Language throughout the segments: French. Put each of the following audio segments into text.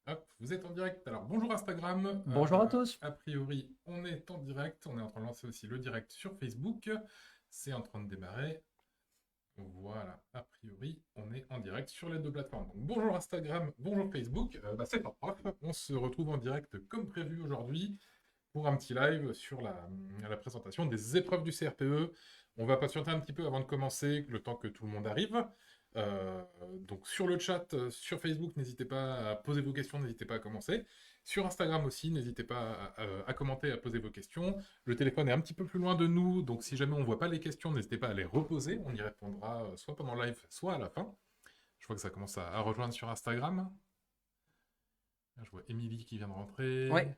Hop, vous êtes en direct. Alors, bonjour Instagram. Bonjour à tous. A priori, on est en direct. On est en train de lancer aussi le direct sur Facebook. C'est en train de démarrer. Voilà, a priori, on est en direct sur les deux plateformes. Donc, bonjour Instagram, bonjour Facebook. C'est pas prof. On se retrouve en direct comme prévu aujourd'hui pour un petit live sur la présentation des épreuves du CRPE. On va patienter un petit peu avant de commencer, le temps que tout le monde arrive. Donc sur le chat, sur Facebook, n'hésitez pas à poser vos questions, n'hésitez pas à commencer. Sur Instagram aussi, n'hésitez pas à commenter, à poser vos questions. Le téléphone est un petit peu plus loin de nous, donc si jamais on ne voit pas les questions, n'hésitez pas à les reposer. On y répondra soit pendant le live, soit à la fin. Je vois que ça commence à rejoindre sur Instagram. Là, je vois Émilie qui vient de rentrer. Ouais,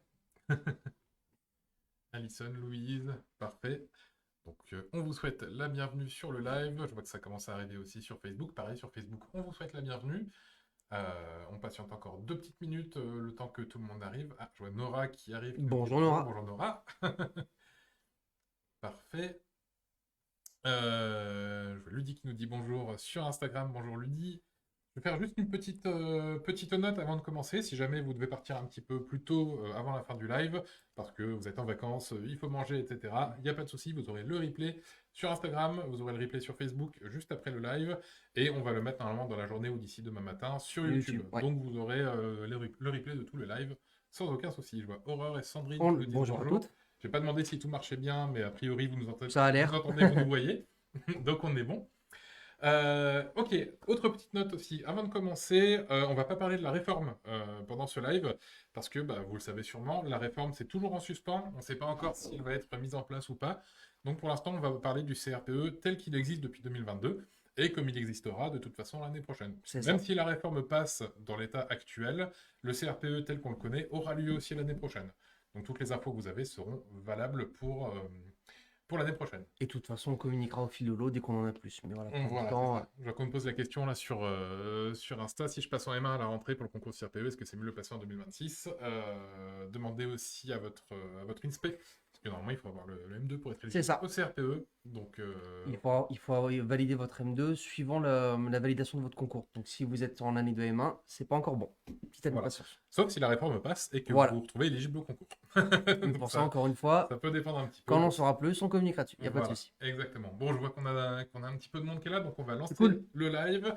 Alison, Louise, parfait. Donc, on vous souhaite la bienvenue sur le live. Je vois que ça commence à arriver aussi sur Facebook. Pareil, sur Facebook, on vous souhaite la bienvenue. On patiente encore 2 petites minutes, le temps que tout le monde arrive. Ah, je vois Nora qui arrive, qui nous dit bonjour bonjour. Nora. Bonjour Nora. Parfait. Je vois Ludie qui nous dit bonjour sur Instagram. Bonjour Ludie. Je vais faire juste une petite note avant de commencer. Si jamais vous devez partir un petit peu plus tôt avant la fin du live, parce que vous êtes en vacances, il faut manger, etc., il n'y a pas de souci, vous aurez le replay sur Instagram, vous aurez le replay sur Facebook juste après le live, et on va le mettre normalement dans la journée ou d'ici demain matin sur YouTube. YouTube, ouais. Donc vous aurez le replay de tout le live sans aucun souci. Je vois Aurore et Sandrine qui nous disent Bonjour à bonjour. toutes. Je n'ai pas demandé si tout marchait bien, mais a priori Ça a vous nous l'air. entendez, vous nous voyez. Donc on est bon. Ok, autre petite note aussi. Avant de commencer, on va pas parler de la réforme pendant ce live, parce que vous le savez sûrement, la réforme c'est toujours en suspens. On ne sait pas encore s'il va être mise en place ou pas. Donc pour l'instant, on va parler du CRPE tel qu'il existe depuis 2022 et comme il existera de toute façon l'année prochaine. Puisque C'est même ça. si la réforme passe dans l'état actuel, le CRPE tel qu'on le connaît aura lieu aussi l'année prochaine. Donc toutes les infos que vous avez seront valables pour l'année prochaine. Et de toute façon, on communiquera au fil de l'eau dès qu'on en a plus. Mais voilà, pour Voilà, c'est l'instant, ça. Je vois qu'on me pose la question là sur Insta. Si je passe en M1 à la rentrée pour le concours CRPE, est-ce que c'est mieux de le passer en 2026? Demandez aussi à votre INSPE, parce que normalement il faut avoir le M2 pour être c'est éligible au ça. CRPE. Donc Il faut valider votre M2 suivant la validation de votre concours. Donc si vous êtes en année de M1, c'est pas encore bon. Petite année de voilà. patience. Sauf si la réforme passe et que vous vous Voilà. retrouvez éligible au concours. Mais Donc pour ça, ça, encore une ça fois, peut dépendre un petit quand on peu. en saura plus, on communiquera dessus. Il n'y a pas de Voilà, souci. exactement. Bon, je vois qu'on a un petit peu de monde qui est là, donc on va C'est lancer cool. le live.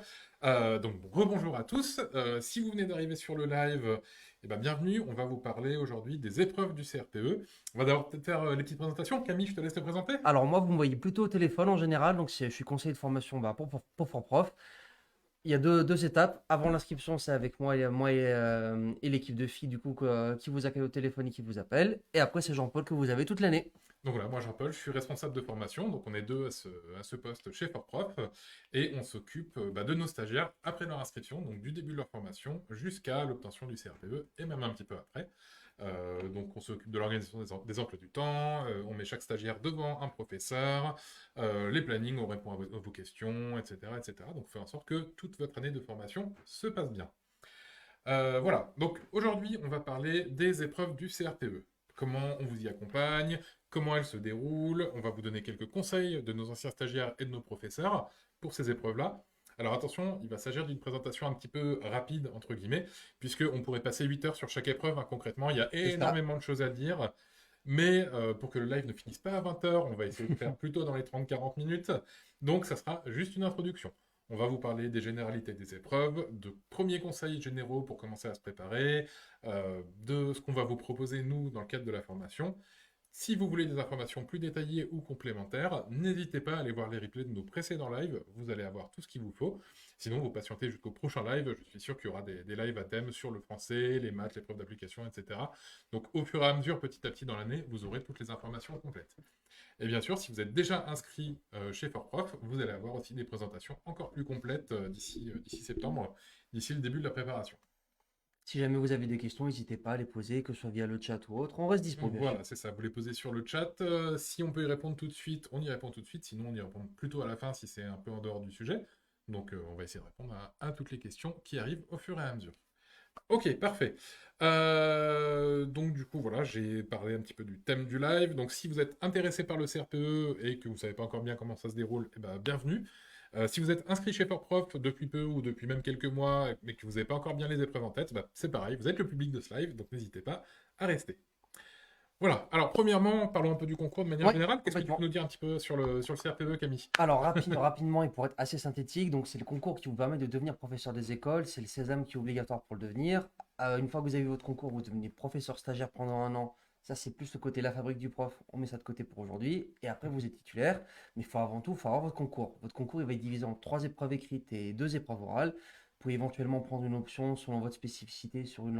Donc, rebonjour à tous. Si vous venez d'arriver sur le live, bienvenue. On va vous parler aujourd'hui des épreuves du CRPE. On va d'abord peut-être faire les petites présentations. Camille, je te laisse te présenter. Alors moi, vous me voyez plutôt au téléphone en général. Donc je suis conseiller de formation pour Fort-Prof. Il y a deux étapes. Avant l'inscription, c'est avec moi et l'équipe de filles du coup qui vous accueille au téléphone et qui vous appelle. Et après, c'est Jean-Paul que vous avez toute l'année. Donc voilà, moi Jean-Paul, je suis responsable de formation, donc on est deux à ce poste chez Fort-Prof, et on s'occupe de nos stagiaires après leur inscription, donc du début de leur formation jusqu'à l'obtention du CRPE, et même un petit peu après. Donc on s'occupe de l'organisation des emplois du temps, on met chaque stagiaire devant un professeur, les plannings, on répond à vos questions, etc., etc. Donc faire en sorte que toute votre année de formation se passe bien. Voilà, donc aujourd'hui on va parler des épreuves du CRPE. Comment on vous y accompagne, comment elles se déroulent, on va vous donner quelques conseils de nos anciens stagiaires et de nos professeurs pour ces épreuves-là. Alors attention, il va s'agir d'une présentation un petit peu rapide, entre guillemets, puisqu'on pourrait passer 8 heures sur chaque épreuve, hein, concrètement, il y a C'est ça. énormément de choses à dire, mais pour que le live ne finisse pas à 20 heures, on va essayer de faire plutôt dans les 30-40 minutes, donc ça sera juste une introduction. On va vous parler des généralités des épreuves, de premiers conseils généraux pour commencer à se préparer, de ce qu'on va vous proposer nous dans le cadre de la formation. Si vous voulez des informations plus détaillées ou complémentaires, n'hésitez pas à aller voir les replays de nos précédents lives, vous allez avoir tout ce qu'il vous faut. Sinon, vous patientez jusqu'au prochain live, je suis sûr qu'il y aura des lives à thème sur le français, les maths, les preuves d'application, etc. Donc au fur et à mesure, petit à petit dans l'année, vous aurez toutes les informations complètes. Et bien sûr, si vous êtes déjà inscrit chez Fort-Prof, vous allez avoir aussi des présentations encore plus complètes d'ici septembre, d'ici le début de la préparation. Si jamais vous avez des questions, n'hésitez pas à les poser, que ce soit via le chat ou autre. On reste dispo, bien sûr. Voilà, c'est ça. Vous les posez sur le chat. Si on peut y répondre tout de suite, on y répond tout de suite. Sinon, on y répond plutôt à la fin si c'est un peu en dehors du sujet. Donc, on va essayer de répondre à toutes les questions qui arrivent au fur et à mesure. Ok, parfait. Donc du coup, voilà, j'ai parlé un petit peu du thème du live. Donc si vous êtes intéressé par le CRPE et que vous ne savez pas encore bien comment ça se déroule, bienvenue. Si vous êtes inscrit chez FortProf depuis peu ou depuis même quelques mois, mais que vous n'avez pas encore bien les épreuves en tête, bah, c'est pareil, vous êtes le public de ce live, donc n'hésitez pas à rester. Voilà, alors premièrement, parlons un peu du concours de manière Oui, générale. Qu'est-ce que tu complètement. peux nous dire un petit peu sur le CRPE, Camille? Alors, rapidement, et pour être assez synthétique, donc c'est le concours qui vous permet de devenir professeur des écoles. C'est le sésame qui est obligatoire pour le devenir. Une fois que vous avez eu votre concours, vous devenez professeur stagiaire pendant un an. Ça, c'est plus le côté la fabrique du prof. On met ça de côté pour aujourd'hui. Et après, vous êtes titulaire. Mais il faut avant tout, il faut avoir votre concours. Votre concours, il va être divisé en 3 épreuves écrites et 2 épreuves orales. Vous pouvez éventuellement prendre une option selon votre spécificité sur une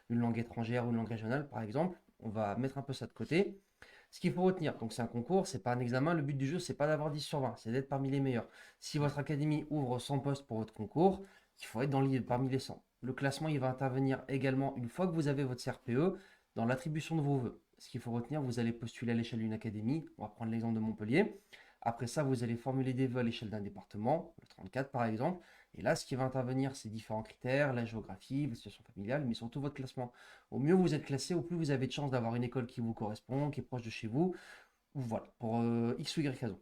langue étrangère ou une langue régionale, par exemple. On va mettre un peu ça de côté. Ce qu'il faut retenir, donc c'est un concours, c'est pas un examen. Le but du jeu, c'est pas d'avoir 10 sur 20, c'est d'être parmi les meilleurs. Si votre académie ouvre 100 postes pour votre concours, il faut être parmi les 100. Le classement, il va intervenir également une fois que vous avez votre CRPE dans l'attribution de vos vœux. Ce qu'il faut retenir, vous allez postuler à l'échelle d'une académie. On va prendre l'exemple de Montpellier. Après ça, vous allez formuler des vœux à l'échelle d'un département, le 34 par exemple. Et là, ce qui va intervenir, c'est différents critères, la géographie, votre situation familiale, mais surtout votre classement. Au mieux vous êtes classé, au plus vous avez de chances d'avoir une école qui vous correspond, qui est proche de chez vous, ou voilà, pour X ou Y raison.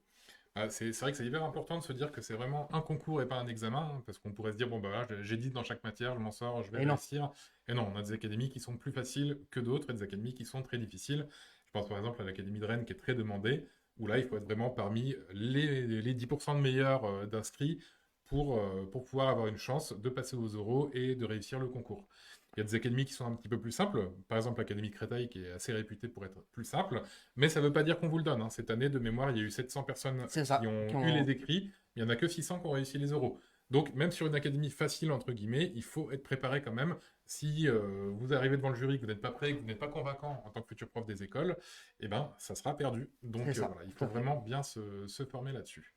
Ah, c'est vrai que c'est hyper important de se dire que c'est vraiment un concours et pas un examen, hein, parce qu'on pourrait se dire, bon, bah voilà, j'ai 10 dans chaque matière, je m'en sors, je vais Et non, réussir. Et non, on a des académies qui sont plus faciles que d'autres et des académies qui sont très difficiles. Je pense par exemple à l'académie de Rennes qui est très demandée, où là, il faut être vraiment parmi les 10% de meilleurs d'inscrits pour pouvoir avoir une chance de passer aux euros et de réussir le concours. Il y a des académies qui sont un petit peu plus simples, par exemple l'Académie de Créteil qui est assez réputée pour être plus simple, mais ça ne veut pas dire qu'on vous le donne, hein. Cette année, de mémoire, il y a eu 700 personnes c'est qui ça. ont eu les écrits, mais il n'y en a que 600 qui ont réussi les euros. Donc même sur une académie facile, entre guillemets, il faut être préparé quand même. Si vous arrivez devant le jury, que vous n'êtes pas prêt, que vous n'êtes pas convaincant en tant que futur prof des écoles, eh ben, ça sera perdu. C'est Donc ça, voilà, il tout faut à fait. vraiment bien se former là-dessus.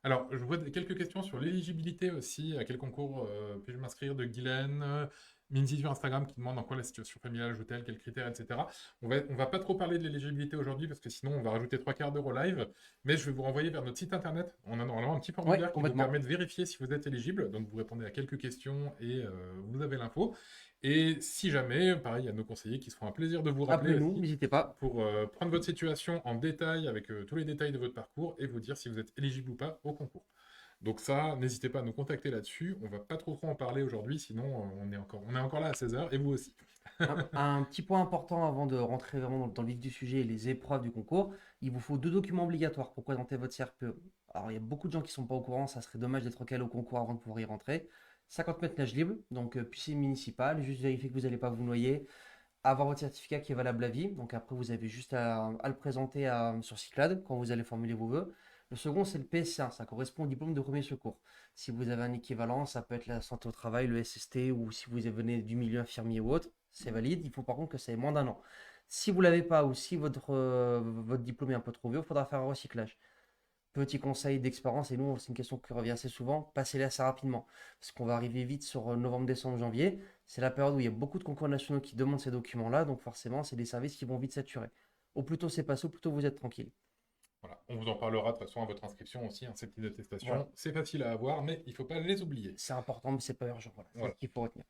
Alors, je vois quelques questions sur l'éligibilité aussi. À quel concours puis-je m'inscrire de Guylaine, Minzy sur Instagram qui demande en quoi la situation familiale joue-t-elle, quels critères, etc. On va pas trop parler de l'éligibilité aujourd'hui parce que sinon on va rajouter 3 quarts d'heure au live. Mais je vais vous renvoyer vers notre site internet. On a normalement un petit Oui, formulaire qui vous complètement. permet de vérifier si vous êtes éligible. Donc vous répondez à quelques questions et vous avez l'info. Et si jamais, pareil, il y a nos conseillers qui se feront un plaisir de vous rappeler Appelez-nous, aussi n'hésitez pas. pour prendre votre situation en détail avec tous les détails de votre parcours et vous dire si vous êtes éligible ou pas au concours. Donc ça, n'hésitez pas à nous contacter là-dessus. On va pas trop en parler aujourd'hui, sinon on est encore là à 16 h et vous aussi. Un petit point important avant de rentrer vraiment dans le vif du sujet et les épreuves du concours, il vous faut 2 documents obligatoires pour présenter votre CRPE. Alors, il y a beaucoup de gens qui ne sont pas au courant, ça serait dommage d'être calé au concours avant de pouvoir y rentrer. 50 mètres nage libre, donc piscine municipale, juste vérifier que vous n'allez pas vous noyer, avoir votre certificat qui est valable à vie. Donc après, vous avez juste à le présenter sur Cyclade quand vous allez formuler vos vœux. Le second, c'est le PSA, ça correspond au diplôme de premier secours. Si vous avez un équivalent, ça peut être la santé au travail, le SST, ou si vous venez du milieu infirmier ou autre, c'est valide. Il faut par contre que ça ait moins d'un an. Si vous ne l'avez pas ou si votre diplôme est un peu trop vieux, il faudra faire un recyclage. Petit conseil d'expérience, et nous, c'est une question qui revient assez souvent, passez-les assez rapidement. Parce qu'on va arriver vite sur novembre, décembre, janvier. C'est la période où il y a beaucoup de concours nationaux qui demandent ces documents-là, donc forcément, c'est des services qui vont vite saturer. Au plus tôt c'est passé, au plus tôt vous êtes tranquille. Voilà. On vous en parlera de toute façon à votre inscription aussi, hein, ces petites Voilà. attestations. C'est facile à avoir, mais il ne faut pas les oublier. C'est important, mais c'est pas urgent. Voilà, c'est Voilà. ce qu'il faut retenir.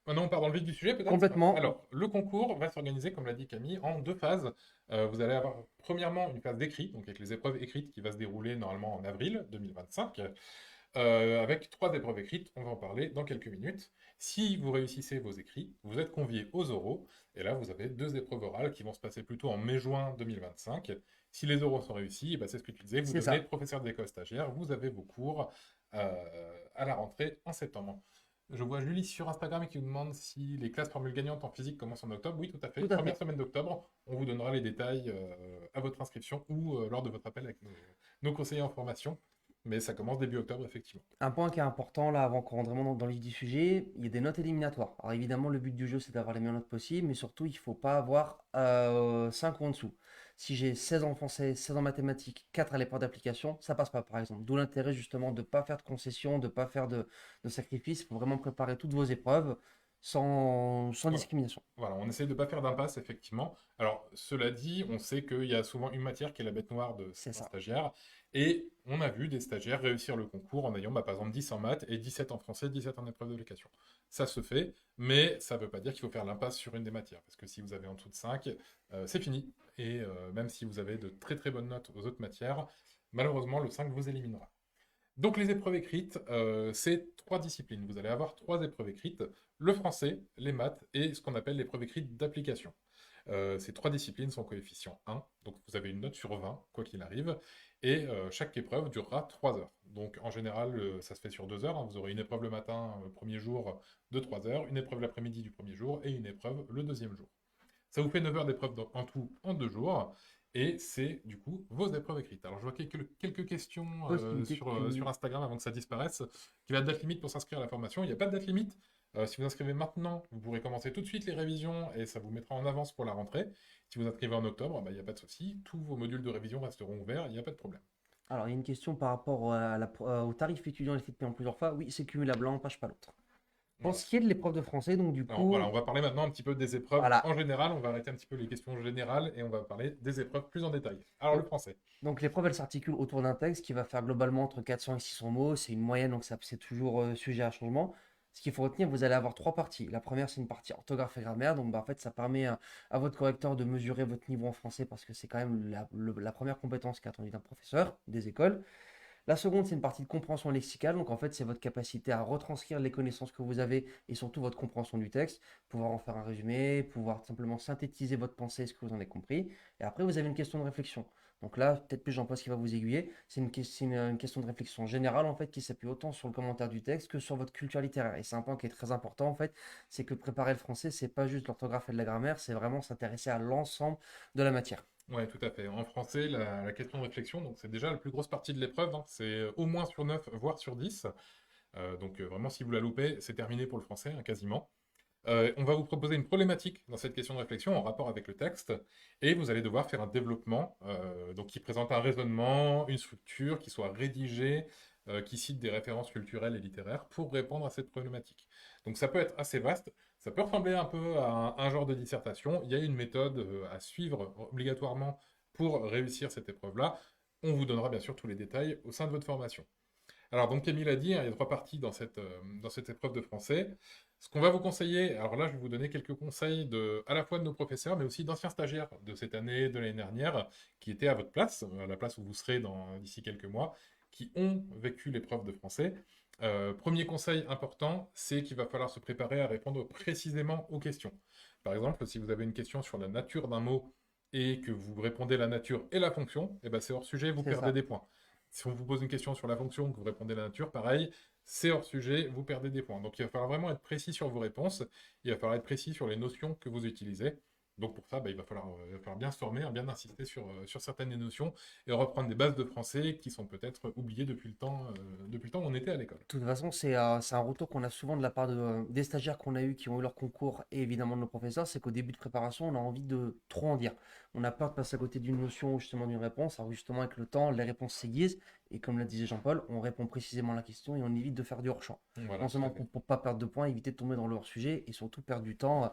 Maintenant, on part dans le vif du sujet, peut-être. Complètement. Alors, le concours va s'organiser, comme l'a dit Camille, en 2 phases. Vous allez avoir, premièrement, une phase d'écrit, donc avec les épreuves écrites qui va se dérouler normalement en avril 2025, avec 3 épreuves écrites. On va en parler dans quelques minutes. Si vous réussissez vos écrits, vous êtes convié aux oraux. Et là, vous avez 2 épreuves orales qui vont se passer plutôt en mai-juin 2025. Si les oraux sont réussis, c'est ce que tu disais, vous C'est devenez ça. professeur d'école stagiaire, vous avez vos cours à la rentrée en septembre. Je vois Julie sur Instagram qui vous demande si les classes formules gagnantes en physique commencent en octobre. Oui, tout à fait. Tout à Première fait. semaine d'octobre, on vous donnera les détails à votre inscription ou lors de votre appel avec nos conseillers en formation. Mais ça commence début octobre, effectivement. Un point qui est important là, avant qu'on rentre vraiment dans le vif du sujet, il y a des notes éliminatoires. Alors évidemment, le but du jeu, c'est d'avoir les meilleures notes possibles, mais surtout, il ne faut pas avoir 5 ou en dessous. Si j'ai 16 en français, 16 en mathématiques, 4 à l'épreuve d'application, ça passe pas, par exemple. D'où l'intérêt justement de ne pas faire de concessions, de ne pas faire de sacrifices. Il faut vraiment préparer toutes vos épreuves sans Voilà. discrimination. Voilà, on essaie de ne pas faire d'impasse, effectivement. Alors, cela dit, on sait qu'il y a souvent une matière qui est la bête noire de C'est certains ça. stagiaires. Et on a vu des stagiaires réussir le concours en ayant, par exemple, 10 en maths et 17 en français, 17 en épreuve d'application. Ça se fait, mais ça ne veut pas dire qu'il faut faire l'impasse sur une des matières. Parce que si vous avez en dessous de 5, c'est fini. Et même si vous avez de très très bonnes notes aux autres matières, malheureusement, le 5 vous éliminera. Donc les épreuves écrites, c'est 3 disciplines. Vous allez avoir 3 épreuves écrites, le français, les maths et ce qu'on appelle l'épreuve écrite d'application. Ces 3 disciplines sont coefficient 1, donc vous avez une note sur 20, quoi qu'il arrive, et chaque épreuve durera 3 heures. Donc en général, ça se fait sur 2 heures, hein. Vous aurez une épreuve le matin, le premier jour, de 3 heures, une épreuve l'après-midi du premier jour, et une épreuve le deuxième jour. Ça vous fait 9 heures d'épreuve en tout en 2 jours. Et c'est du coup vos épreuves écrites. Alors je vois quelques questions Possibilité sur que... Instagram avant que ça disparaisse. Quelle est la date limite pour s'inscrire à la formation? Il n'y a pas de date limite. Si vous inscrivez maintenant, vous pourrez commencer tout de suite les révisions et ça vous mettra en avance pour la rentrée. Si vous inscrivez en octobre, bah, il n'y a pas de souci. Tous vos modules de révision resteront ouverts, il n'y a pas de problème. Alors, il y a une question par rapport au tarif étudiant et fait de payer en plusieurs fois. Oui, c'est cumulable, l'un n'empêche pas l'autre. Pour Voilà. ce qui est de l'épreuve de français, donc du Alors voilà, coup, on va parler maintenant un petit peu des épreuves voilà. en général. On va arrêter un petit peu les questions générales et on va parler des épreuves plus en détail. Alors le Donc, français. donc l'épreuve, elle s'articule autour d'un texte qui va faire globalement entre 400 et 600 mots. C'est une moyenne, donc ça, c'est toujours sujet à changement. Ce qu'il faut retenir, vous allez avoir trois parties. La première, c'est une partie orthographe et grammaire. Donc, bah, en fait, ça permet à votre correcteur de mesurer votre niveau en français parce que c'est quand même la première compétence qui est attendue d'un professeur des écoles. La seconde, c'est une partie de compréhension lexicale. Donc, en fait, c'est votre capacité à retranscrire les connaissances que vous avez et surtout votre compréhension du texte, pouvoir en faire un résumé, pouvoir simplement synthétiser votre pensée, ce que vous en avez compris. Et après, vous avez une question de réflexion. Donc là, peut-être plus Jean-Paul qui va vous aiguiller. C'est une question de réflexion générale, en fait, qui s'appuie autant sur le commentaire du texte que sur votre culture littéraire. Et c'est un point qui est très important, en fait, c'est que préparer le français, c'est pas juste l'orthographe et de la grammaire, c'est vraiment s'intéresser à l'ensemble de la matière. Ouais, tout à fait. En français, la question de réflexion, donc c'est déjà la plus grosse partie de l'épreuve, hein. C'est au moins sur 9, voire sur 10. Donc vraiment, si vous la loupez, c'est terminé pour le français, hein, quasiment. On va vous proposer une problématique dans cette question de réflexion en rapport avec le texte, et vous allez devoir faire un développement donc qui présente un raisonnement, une structure, qui soit rédigée, qui cite des références culturelles et littéraires pour répondre à cette problématique. Donc ça peut être assez vaste, ça peut ressembler un peu à un genre de dissertation. Il y a une méthode à suivre obligatoirement pour réussir cette épreuve-là. On vous donnera bien sûr tous les détails au sein de votre formation. Alors, donc, Camille l'a dit, hein, il y a 3 parties dans cette épreuve de français. Ce qu'on va vous conseiller, alors là, je vais vous donner quelques conseils à la fois de nos professeurs, mais aussi d'anciens stagiaires de cette année, de l'année dernière, qui étaient à votre place, à la place où vous serez d'ici quelques mois, qui ont vécu l'épreuve de français. Premier conseil important, c'est qu'il va falloir se préparer à répondre précisément aux questions. Par exemple, si vous avez une question sur la nature d'un mot et que vous répondez la nature et la fonction, eh ben c'est hors sujet, vous C'est perdez ça. des points. Si on vous pose une question sur la fonction, que vous répondez la nature, pareil, c'est hors sujet, vous perdez des points. Donc il va falloir vraiment être précis sur vos réponses, il va falloir être précis sur les notions que vous utilisez. Donc pour ça, bah, il va falloir bien se former, hein, bien insister sur certaines des notions et reprendre des bases de français qui sont peut-être oubliées depuis le temps où on était à l'école. De toute façon, c'est un retour qu'on a souvent de la part des stagiaires qu'on a eu qui ont eu leur concours et évidemment de nos professeurs, c'est qu'au début de préparation, on a envie de trop en dire. On a peur de passer à côté d'une notion ou justement d'une réponse. Alors justement, avec le temps, les réponses s'aiguisent et comme l'a disait Jean-Paul, on répond précisément à la question et on évite de faire du hors-champ. Voilà, Non tout à seulement fait. pour ne pas perdre de points, éviter de tomber dans le hors-sujet et surtout perdre du temps,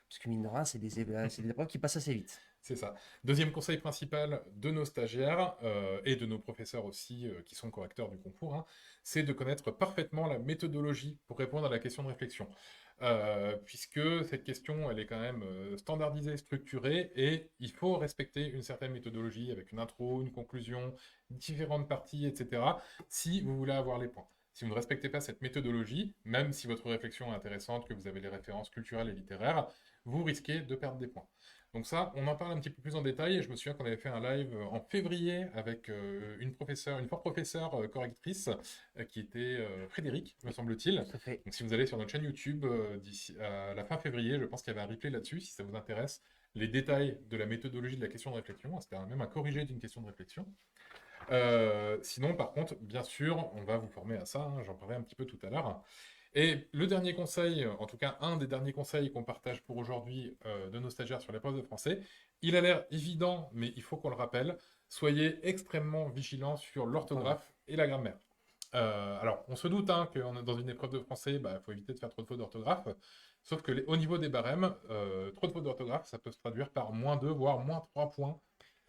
parce que mine de rien, c'est des épreuves qui passent assez vite. C'est ça. Deuxième conseil principal de nos stagiaires et de nos professeurs aussi, qui sont correcteurs du concours, hein, c'est de connaître parfaitement la méthodologie pour répondre à la question de réflexion. Puisque cette question, elle est quand même standardisée, structurée, et il faut respecter une certaine méthodologie avec une intro, une conclusion, différentes parties, etc., si vous voulez avoir les points. Si vous ne respectez pas cette méthodologie, même si votre réflexion est intéressante, que vous avez les références culturelles et littéraires, vous risquez de perdre des points. Donc ça, on en parle un petit peu plus en détail. Et je me souviens qu'on avait fait un live en février avec une professeure, une forte professeure correctrice, qui était Frédéric, me semble-t-il. Tout à fait. Donc si vous allez sur notre chaîne YouTube d'ici à la fin février, je pense qu'il y avait un replay là-dessus, si ça vous intéresse, les détails de la méthodologie de la question de réflexion. C'était même un corrigé d'une question de réflexion. Sinon, par contre, bien sûr, on va vous former à ça, hein, j'en parlais un petit peu tout à l'heure. Et le dernier conseil, en tout cas un des derniers conseils qu'on partage pour aujourd'hui de nos stagiaires sur l'épreuve de français, il a l'air évident, mais il faut qu'on le rappelle, soyez extrêmement vigilants sur Orthographe. l'orthographe et la grammaire. Alors, on se doute hein, qu'on est dans une épreuve de français, il faut éviter de faire trop de fautes d'orthographe, sauf que au niveau des barèmes, trop de fautes d'orthographe, ça peut se traduire par -2, voire -3 points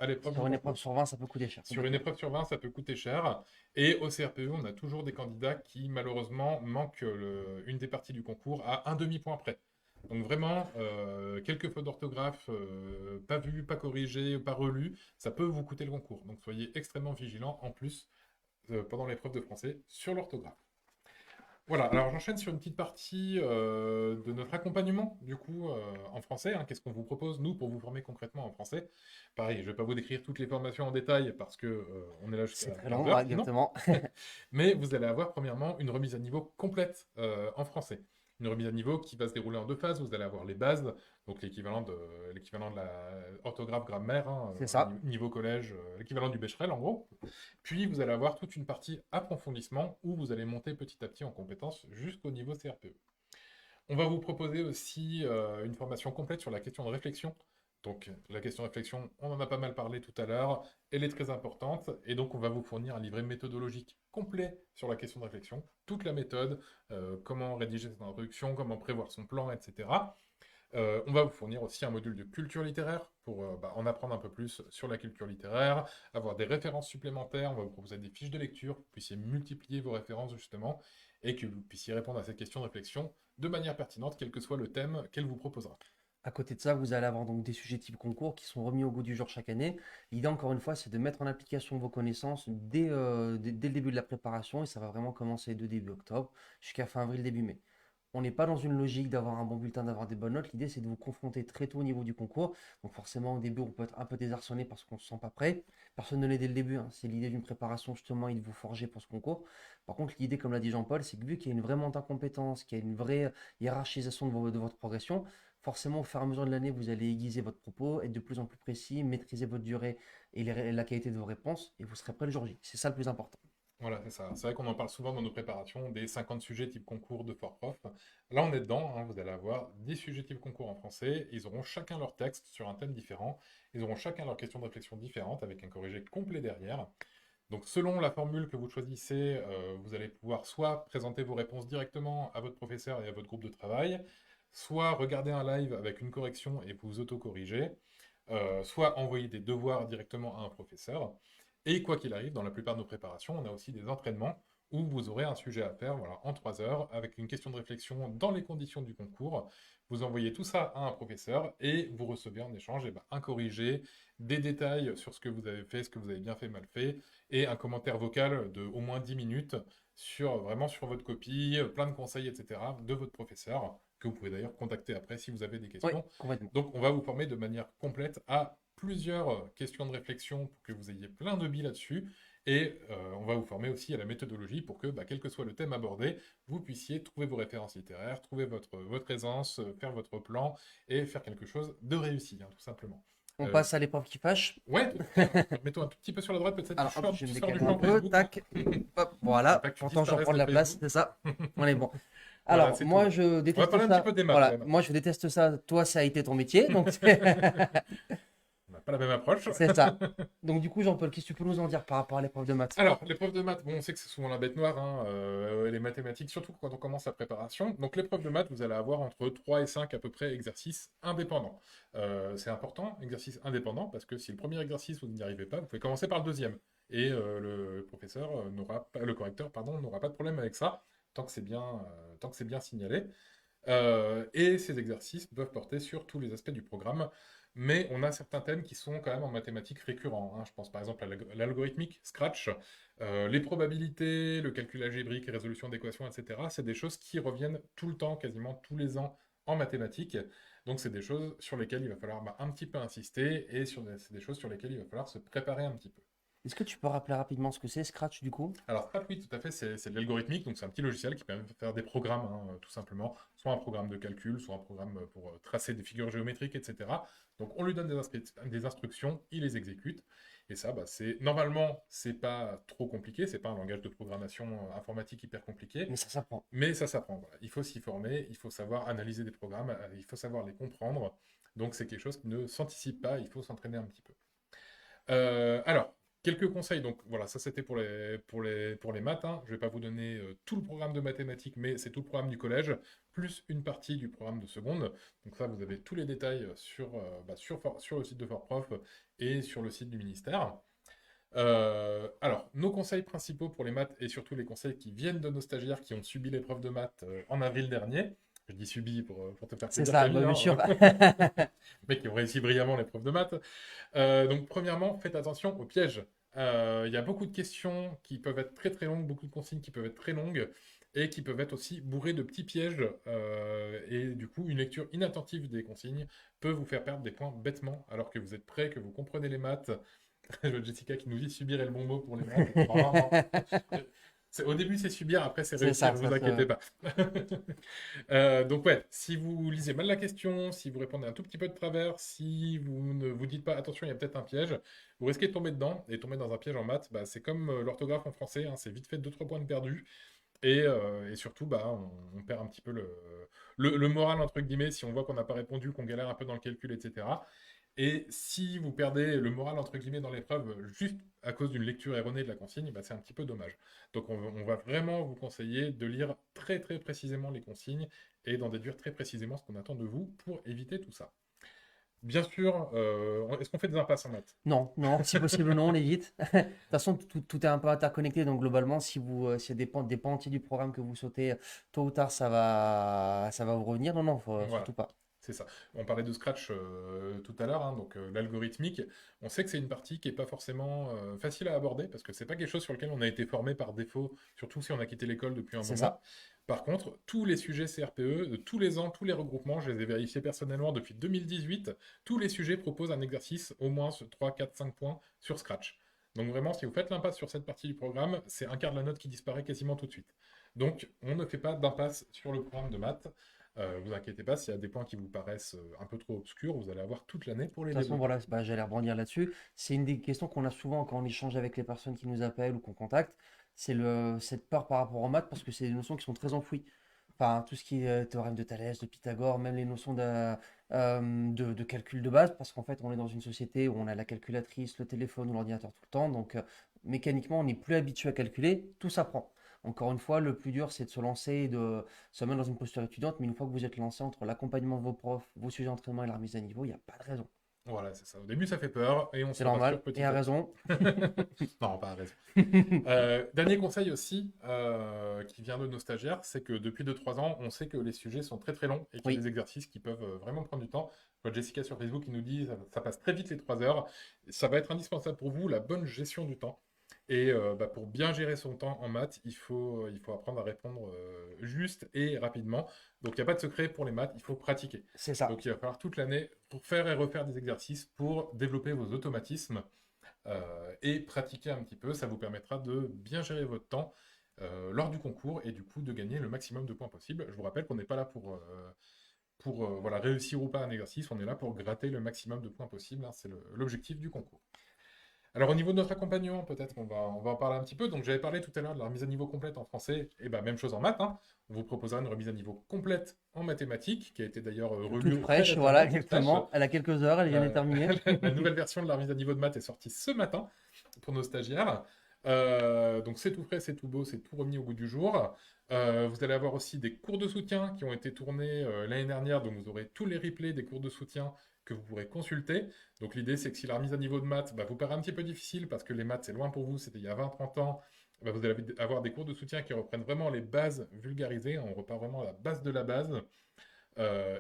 à l'épreuve du Sur une épreuve concours. sur 20, ça peut coûter cher, Sur une complètement. épreuve sur 20, ça peut coûter cher. Et au CRPE, on a toujours des candidats qui, malheureusement, manquent une des parties du concours à un demi-point près. Donc vraiment, quelques fautes d'orthographe, pas vues, pas corrigées, pas relues, ça peut vous coûter le concours. Donc soyez extrêmement vigilants. En plus, pendant l'épreuve de français sur l'orthographe. Voilà, alors j'enchaîne sur une petite partie de notre accompagnement, du coup, en français, hein. Qu'est-ce qu'on vous propose, nous, pour vous former concrètement en français? Pareil, je ne vais pas vous décrire toutes les formations en détail parce que on est là C'est jusqu'à très 15 long, ouais, heures sinon. exactement. Mais vous allez avoir premièrement une remise à niveau complète en français. Une remise à niveau qui va se dérouler en deux phases. Vous allez avoir les bases, donc l'équivalent de la orthographe grammaire, hein, C'est ça. niveau collège, l'équivalent du Becherel en gros. Puis vous allez avoir toute une partie approfondissement où vous allez monter petit à petit en compétences jusqu'au niveau CRPE. On va vous proposer aussi une formation complète sur la question de réflexion. Donc la question de réflexion, on en a pas mal parlé tout à l'heure, elle est très importante, et donc on va vous fournir un livret méthodologique complet sur la question de réflexion, toute la méthode, comment rédiger son introduction, comment prévoir son plan, etc. On va vous fournir aussi un module de culture littéraire pour en apprendre un peu plus sur la culture littéraire, avoir des références supplémentaires, on va vous proposer des fiches de lecture, que vous puissiez multiplier vos références justement, et que vous puissiez répondre à cette question de réflexion de manière pertinente, quel que soit le thème qu'elle vous proposera. À côté de ça, vous allez avoir donc des sujets type concours qui sont remis au goût du jour chaque année. L'idée, encore une fois, c'est de mettre en application vos connaissances dès le début de la préparation et ça va vraiment commencer de début octobre jusqu'à fin avril, début mai. On n'est pas dans une logique d'avoir un bon bulletin, d'avoir des bonnes notes. L'idée, c'est de vous confronter très tôt au niveau du concours. Donc forcément, au début, on peut être un peu désarçonné parce qu'on ne se sent pas prêt. Personne ne l'est dès le début, hein. C'est l'idée d'une préparation justement et de vous forger pour ce concours. Par contre, l'idée, comme l'a dit Jean-Paul, c'est que vu qu'il y a une vraie montée en compétences, qu'il y a une vraie hiérarchisation de votre progression, forcément, au fur et à mesure de l'année, vous allez aiguiser votre propos, être de plus en plus précis, maîtriser votre durée et la qualité de vos réponses, et vous serez prêt le jour J. C'est ça le plus important. Voilà, c'est ça. C'est vrai qu'on en parle souvent dans nos préparations, des 50 sujets type concours de Fort Prof. Là, on est dedans, hein, vous allez avoir 10 sujets type concours en français. Ils auront chacun leur texte sur un thème différent. Ils auront chacun leur question de réflexion différente avec un corrigé complet derrière. Donc, selon la formule que vous choisissez, vous allez pouvoir soit présenter vos réponses directement à votre professeur et à votre groupe de travail, soit regarder un live avec une correction et vous auto-corriger, soit envoyer des devoirs directement à un professeur. Et quoi qu'il arrive, dans la plupart de nos préparations, on a aussi des entraînements où vous aurez un sujet à faire voilà, en 3 heures avec une question de réflexion dans les conditions du concours. Vous envoyez tout ça à un professeur et vous recevez en échange un corrigé, des détails sur ce que vous avez fait, ce que vous avez bien fait, mal fait, et un commentaire vocal de au moins 10 minutes vraiment sur votre copie, plein de conseils, etc. de votre professeur, que vous pouvez d'ailleurs contacter après si vous avez des Oui, questions. complètement. Donc on va vous former de manière complète à plusieurs questions de réflexion pour que vous ayez plein de billes là-dessus. Et on va vous former aussi à la méthodologie pour que, quel que soit le thème abordé, vous puissiez trouver vos références littéraires, trouver votre aisance, faire votre plan et faire quelque chose de réussi, hein, tout simplement. On Euh, passe à l'épreuve qui fâche. ouais, tiens, mets-toi un tout petit peu sur la droite, peut-être Alors, hop, je tu vais me sors du décaler un champ peu. Facebook. Tac. Hein. Hop, Faut voilà. pas que tu Pourtant, je reprends disparaisses de de la place, Facebook. c'est ça. On est bon. Voilà, Alors, c'est tout. moi, je On va déteste parler un petit ça. peu des maths quand Voilà, même. moi, je déteste ça. Toi, ça a été ton métier, donc On n'a pas la même approche. c'est ça. Donc, du coup, Jean-Paul, qu'est-ce que tu peux nous en dire par rapport à l'épreuve de maths? Alors, l'épreuve de maths, bon, on sait que c'est souvent la bête noire, hein, les mathématiques, surtout quand on commence la préparation. Donc, l'épreuve de maths, vous allez avoir entre 3 et 5 à peu près exercices indépendants. C'est important, exercice indépendant, parce que si le premier exercice, vous n'y arrivez pas, vous pouvez commencer par le deuxième. Et le professeur le correcteur, pardon, n'aura pas de problème avec ça, tant que c'est bien signalé. Et ces exercices peuvent porter sur tous les aspects du programme, mais on a certains thèmes qui sont quand même en mathématiques récurrents, hein. Je pense par exemple à l'algorithmique, Scratch, les probabilités, le calcul algébrique, résolution d'équations, etc. C'est des choses qui reviennent tout le temps, quasiment tous les ans en mathématiques. Donc c'est des choses sur lesquelles il va falloir un petit peu insister et c'est des choses sur lesquelles il va falloir se préparer un petit peu. Est-ce que tu peux rappeler rapidement ce que c'est, Scratch, du coup? Alors, Scratch, oui, tout à fait, c'est de l'algorithmique, donc c'est un petit logiciel qui permet de faire des programmes, hein, tout simplement, soit un programme de calcul, soit un programme pour tracer des figures géométriques, etc. Donc, on lui donne des instructions, il les exécute, et ça, normalement, c'est pas trop compliqué, c'est pas un langage de programmation informatique hyper compliqué, Mais ça s'apprend. mais ça s'apprend, voilà. Il faut s'y former, il faut savoir analyser des programmes, il faut savoir les comprendre, donc c'est quelque chose qui ne s'anticipe pas, il faut s'entraîner un petit peu. Alors, quelques conseils. Donc voilà, ça c'était pour les maths, hein. Je ne vais pas vous donner tout le programme de mathématiques, mais c'est tout le programme du collège, plus une partie du programme de seconde. Donc ça, vous avez tous les détails sur le site de FortProf et sur le site du ministère. Alors, nos conseils principaux pour les maths et surtout les conseils qui viennent de nos stagiaires qui ont subi l'épreuve de maths en avril dernier. Je dis subi pour te faire C'est plaisir, ça, Camille, bien hein. sûr. Mais qui ont réussi brillamment l'épreuve de maths. Donc, premièrement, faites attention aux pièges. Il y a beaucoup de questions qui peuvent être très très longues, beaucoup de consignes qui peuvent être très longues et qui peuvent être aussi bourrées de petits pièges. Et du coup, une lecture inattentive des consignes peut vous faire perdre des points bêtement alors que vous êtes prêt, que vous comprenez les maths. Je vois Jessica qui nous dit subir est le bon mot pour les maths. Non, non, non. Au début, c'est subir, après, c'est C'est ça, réussir, vous inquiétez pas. Donc, ouais, si vous lisez mal la question, si vous répondez un tout petit peu de travers, si vous ne vous dites pas attention, il y a peut-être un piège, vous risquez de tomber dedans. Et tomber dans un piège en maths, bah, c'est comme l'orthographe en français, hein, c'est vite fait deux trois points de perdus. Et surtout, bah, on perd un petit peu le moral, entre guillemets, si on voit qu'on n'a pas répondu, qu'on galère un peu dans le calcul, etc. Et si vous perdez le moral, entre guillemets, dans l'épreuve juste à cause d'une lecture erronée de la consigne, bah, c'est un petit peu dommage. Donc on va vraiment vous conseiller de lire très très précisément les consignes et d'en déduire très précisément ce qu'on attend de vous pour éviter tout ça. Bien sûr, est-ce qu'on fait des impasses en maths? Non, non, si possible, non, on évite. De toute façon, tout est un peu interconnecté, donc globalement, si s'il y a des pans entiers du programme que vous sautez, tôt ou tard, ça va vous revenir. Non, non, Voilà. surtout pas. C'est ça. On parlait de Scratch tout à l'heure, hein, donc l'algorithmique. On sait que c'est une partie qui n'est pas forcément facile à aborder parce que c'est pas quelque chose sur lequel on a été formé par défaut, surtout si on a quitté l'école depuis un C'est moment. ça. Par contre, tous les sujets CRPE, de tous les ans, tous les regroupements, je les ai vérifiés personnellement depuis 2018, tous les sujets proposent un exercice au moins sur 3, 4, 5 points sur Scratch. Donc vraiment, si vous faites l'impasse sur cette partie du programme, c'est un quart de la note qui disparaît quasiment tout de suite. Donc on ne fait pas d'impasse sur le programme de maths. Vous inquiétez pas, s'il y a des points qui vous paraissent un peu trop obscurs, vous allez avoir toute l'année pour les De toute façon, débloquer. voilà, bah, j'allais rebondir là-dessus. C'est une des questions qu'on a souvent quand on échange avec les personnes qui nous appellent ou qu'on contacte. C'est cette peur par rapport aux maths parce que c'est des notions qui sont très enfouies. Enfin, tout ce qui est théorème de Thalès, de Pythagore, même les notions de calcul de base, parce qu'en fait, on est dans une société où on a la calculatrice, le téléphone ou l'ordinateur tout le temps. Donc, mécaniquement, on n'est plus habitué à calculer, tout s'apprend. Encore une fois, le plus dur, c'est de se lancer et de se mettre dans une posture étudiante. Mais une fois que vous êtes lancé entre l'accompagnement de vos profs, vos sujets d'entraînement et la remise à niveau, il n'y a pas de raison. Voilà, c'est ça. Au début, ça fait peur et on C'est se rassure normal, et à petit à petit. raison. Non, pas à raison. Dernier conseil aussi qui vient de nos stagiaires, c'est que depuis 2 3 ans, on sait que les sujets sont très très longs et qu'il y a Oui, des exercices qui peuvent vraiment prendre du temps. Je vois Jessica sur Facebook qui nous dit ça passe très vite les 3 heures. Ça va être indispensable pour vous, la bonne gestion du temps. Et bah, pour bien gérer son temps en maths, il faut apprendre à répondre juste et rapidement. Donc il n'y a pas de secret pour les maths, il faut pratiquer. c'est ça. Donc il va falloir toute l'année faire et refaire des exercices pour développer vos automatismes et pratiquer un petit peu. Ça vous permettra de bien gérer votre temps lors du concours et du coup de gagner le maximum de points possible. Je vous rappelle qu'on n'est pas là pour voilà, réussir ou pas un exercice, on est là pour gratter le maximum de points possible, hein, c'est l'objectif du concours. Alors au niveau de notre accompagnement, peut-être on va en parler un petit peu. Donc j'avais parlé tout à l'heure de la remise à niveau complète en français, et ben même chose en maths, hein. On vous proposera une remise à niveau complète en mathématiques, qui a été d'ailleurs Toute relue très fraîche, voilà, récemment, toute fraîche. exactement. Elle a quelques heures, elle vient d'être Euh, terminée. la nouvelle version de la remise à niveau de maths est sortie ce matin pour nos stagiaires. Donc c'est tout frais, c'est tout beau, c'est tout remis au goût du jour. Vous allez avoir aussi des cours de soutien qui ont été tournés l'année dernière, donc vous aurez tous les replays des cours de soutien que vous pourrez consulter. Donc l'idée c'est que si la remise à niveau de maths vous paraît un petit peu difficile parce que les maths c'est loin pour vous, c'était il y a 20 30 ans, vous allez avoir des cours de soutien qui reprennent vraiment les bases vulgarisées, on repart vraiment à la base de la base.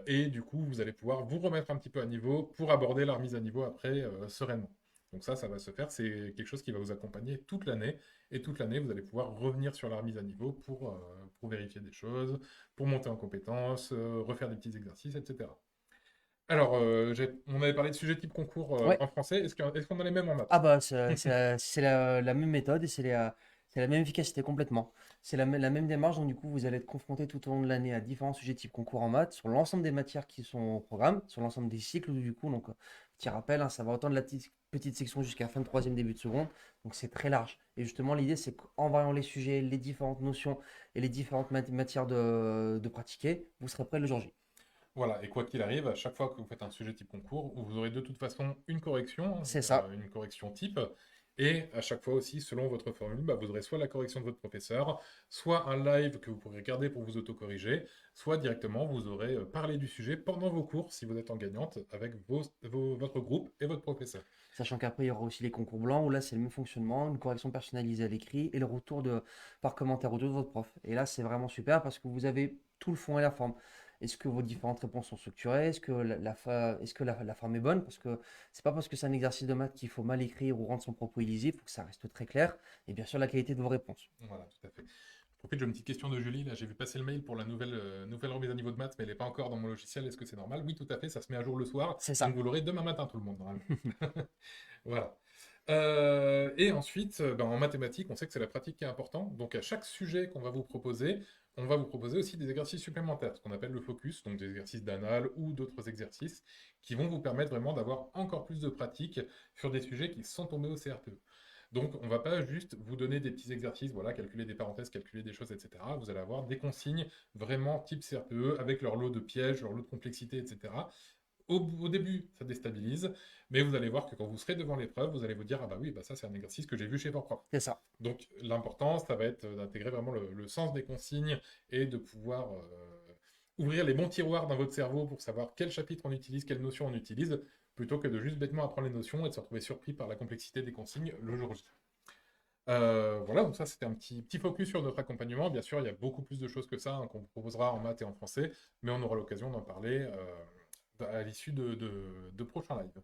Et du coup, vous allez pouvoir vous remettre un petit peu à niveau pour aborder la remise à niveau après sereinement. Donc ça va se faire. C'est quelque chose qui va vous accompagner toute l'année. Et toute l'année, vous allez pouvoir revenir sur la remise à niveau pour vérifier des choses, pour monter en compétences, refaire des petits exercices, etc. Alors, on avait parlé de sujets type concours Ouais. en français. Est-ce qu'on a les mêmes en Ah maths? bah c'est la même méthode et c'est la même efficacité complètement. C'est la même démarche, donc du coup vous allez être confronté tout au long de l'année à différents sujets type concours en maths sur l'ensemble des matières qui sont au programme, sur l'ensemble des cycles du coup. Donc petit rappel, hein, ça va autant de la petite section jusqu'à la fin de troisième, début de seconde. Donc c'est très large. Et justement l'idée c'est qu'en variant les sujets, les différentes notions et les différentes matières de pratiquer, vous serez prêt le jour J. Voilà, et quoi qu'il arrive, à chaque fois que vous faites un sujet type concours, vous aurez de toute façon une correction, C'est ça. une correction type, et à chaque fois aussi, selon votre formule, vous aurez soit la correction de votre professeur, soit un live que vous pourrez regarder pour vous autocorriger, soit directement vous aurez parlé du sujet pendant vos cours si vous êtes en gagnante avec votre groupe et votre professeur. Sachant qu'après, il y aura aussi les concours blancs où là, c'est le même fonctionnement, une correction personnalisée à l'écrit et le retour par commentaire audio de votre prof. Et là, c'est vraiment super parce que vous avez tout le fond et la forme. Est-ce que vos différentes réponses sont structurées? Est-ce que la forme est bonne? Parce que c'est pas parce que c'est un exercice de maths qu'il faut mal écrire ou rendre son propos illisible, il faut que ça reste très clair. Et bien sûr, la qualité de vos réponses. Voilà, tout à fait. Je profite, j'ai une petite question de Julie. Là, j'ai vu passer le mail pour la nouvelle remise à niveau de maths, mais elle n'est pas encore dans mon logiciel. Est-ce que c'est normal? Oui, tout à fait. Ça se met à jour le soir. C'est Donc ça. vous l'aurez demain matin, tout le monde, normalement. Voilà. Et ensuite, ben, en mathématiques, on sait que c'est la pratique qui est importante. Donc à chaque sujet qu'on va vous proposer, on va vous proposer aussi des exercices supplémentaires, ce qu'on appelle le focus, donc des exercices d'anal ou d'autres exercices qui vont vous permettre vraiment d'avoir encore plus de pratique sur des sujets qui sont tombés au CRPE. Donc, on ne va pas juste vous donner des petits exercices, voilà, calculer des parenthèses, calculer des choses, etc. Vous allez avoir des consignes vraiment type CRPE avec leur lot de pièges, leur lot de complexité, etc. Au début, ça déstabilise, mais vous allez voir que quand vous serez devant l'épreuve, vous allez vous dire, ah bah oui, bah ça c'est un exercice que j'ai vu chez Fortprof. C'est ça. Donc l'important, ça va être d'intégrer vraiment le sens des consignes et de pouvoir ouvrir les bons tiroirs dans votre cerveau pour savoir quel chapitre on utilise, quelle notion on utilise, plutôt que de juste bêtement apprendre les notions et de se retrouver surpris par la complexité des consignes le jour J. Voilà, donc ça c'était un petit focus sur notre accompagnement. Bien sûr, il y a beaucoup plus de choses que ça, hein, qu'on vous proposera en maths et en français, mais on aura l'occasion d'en parler à l'issue de prochains lives.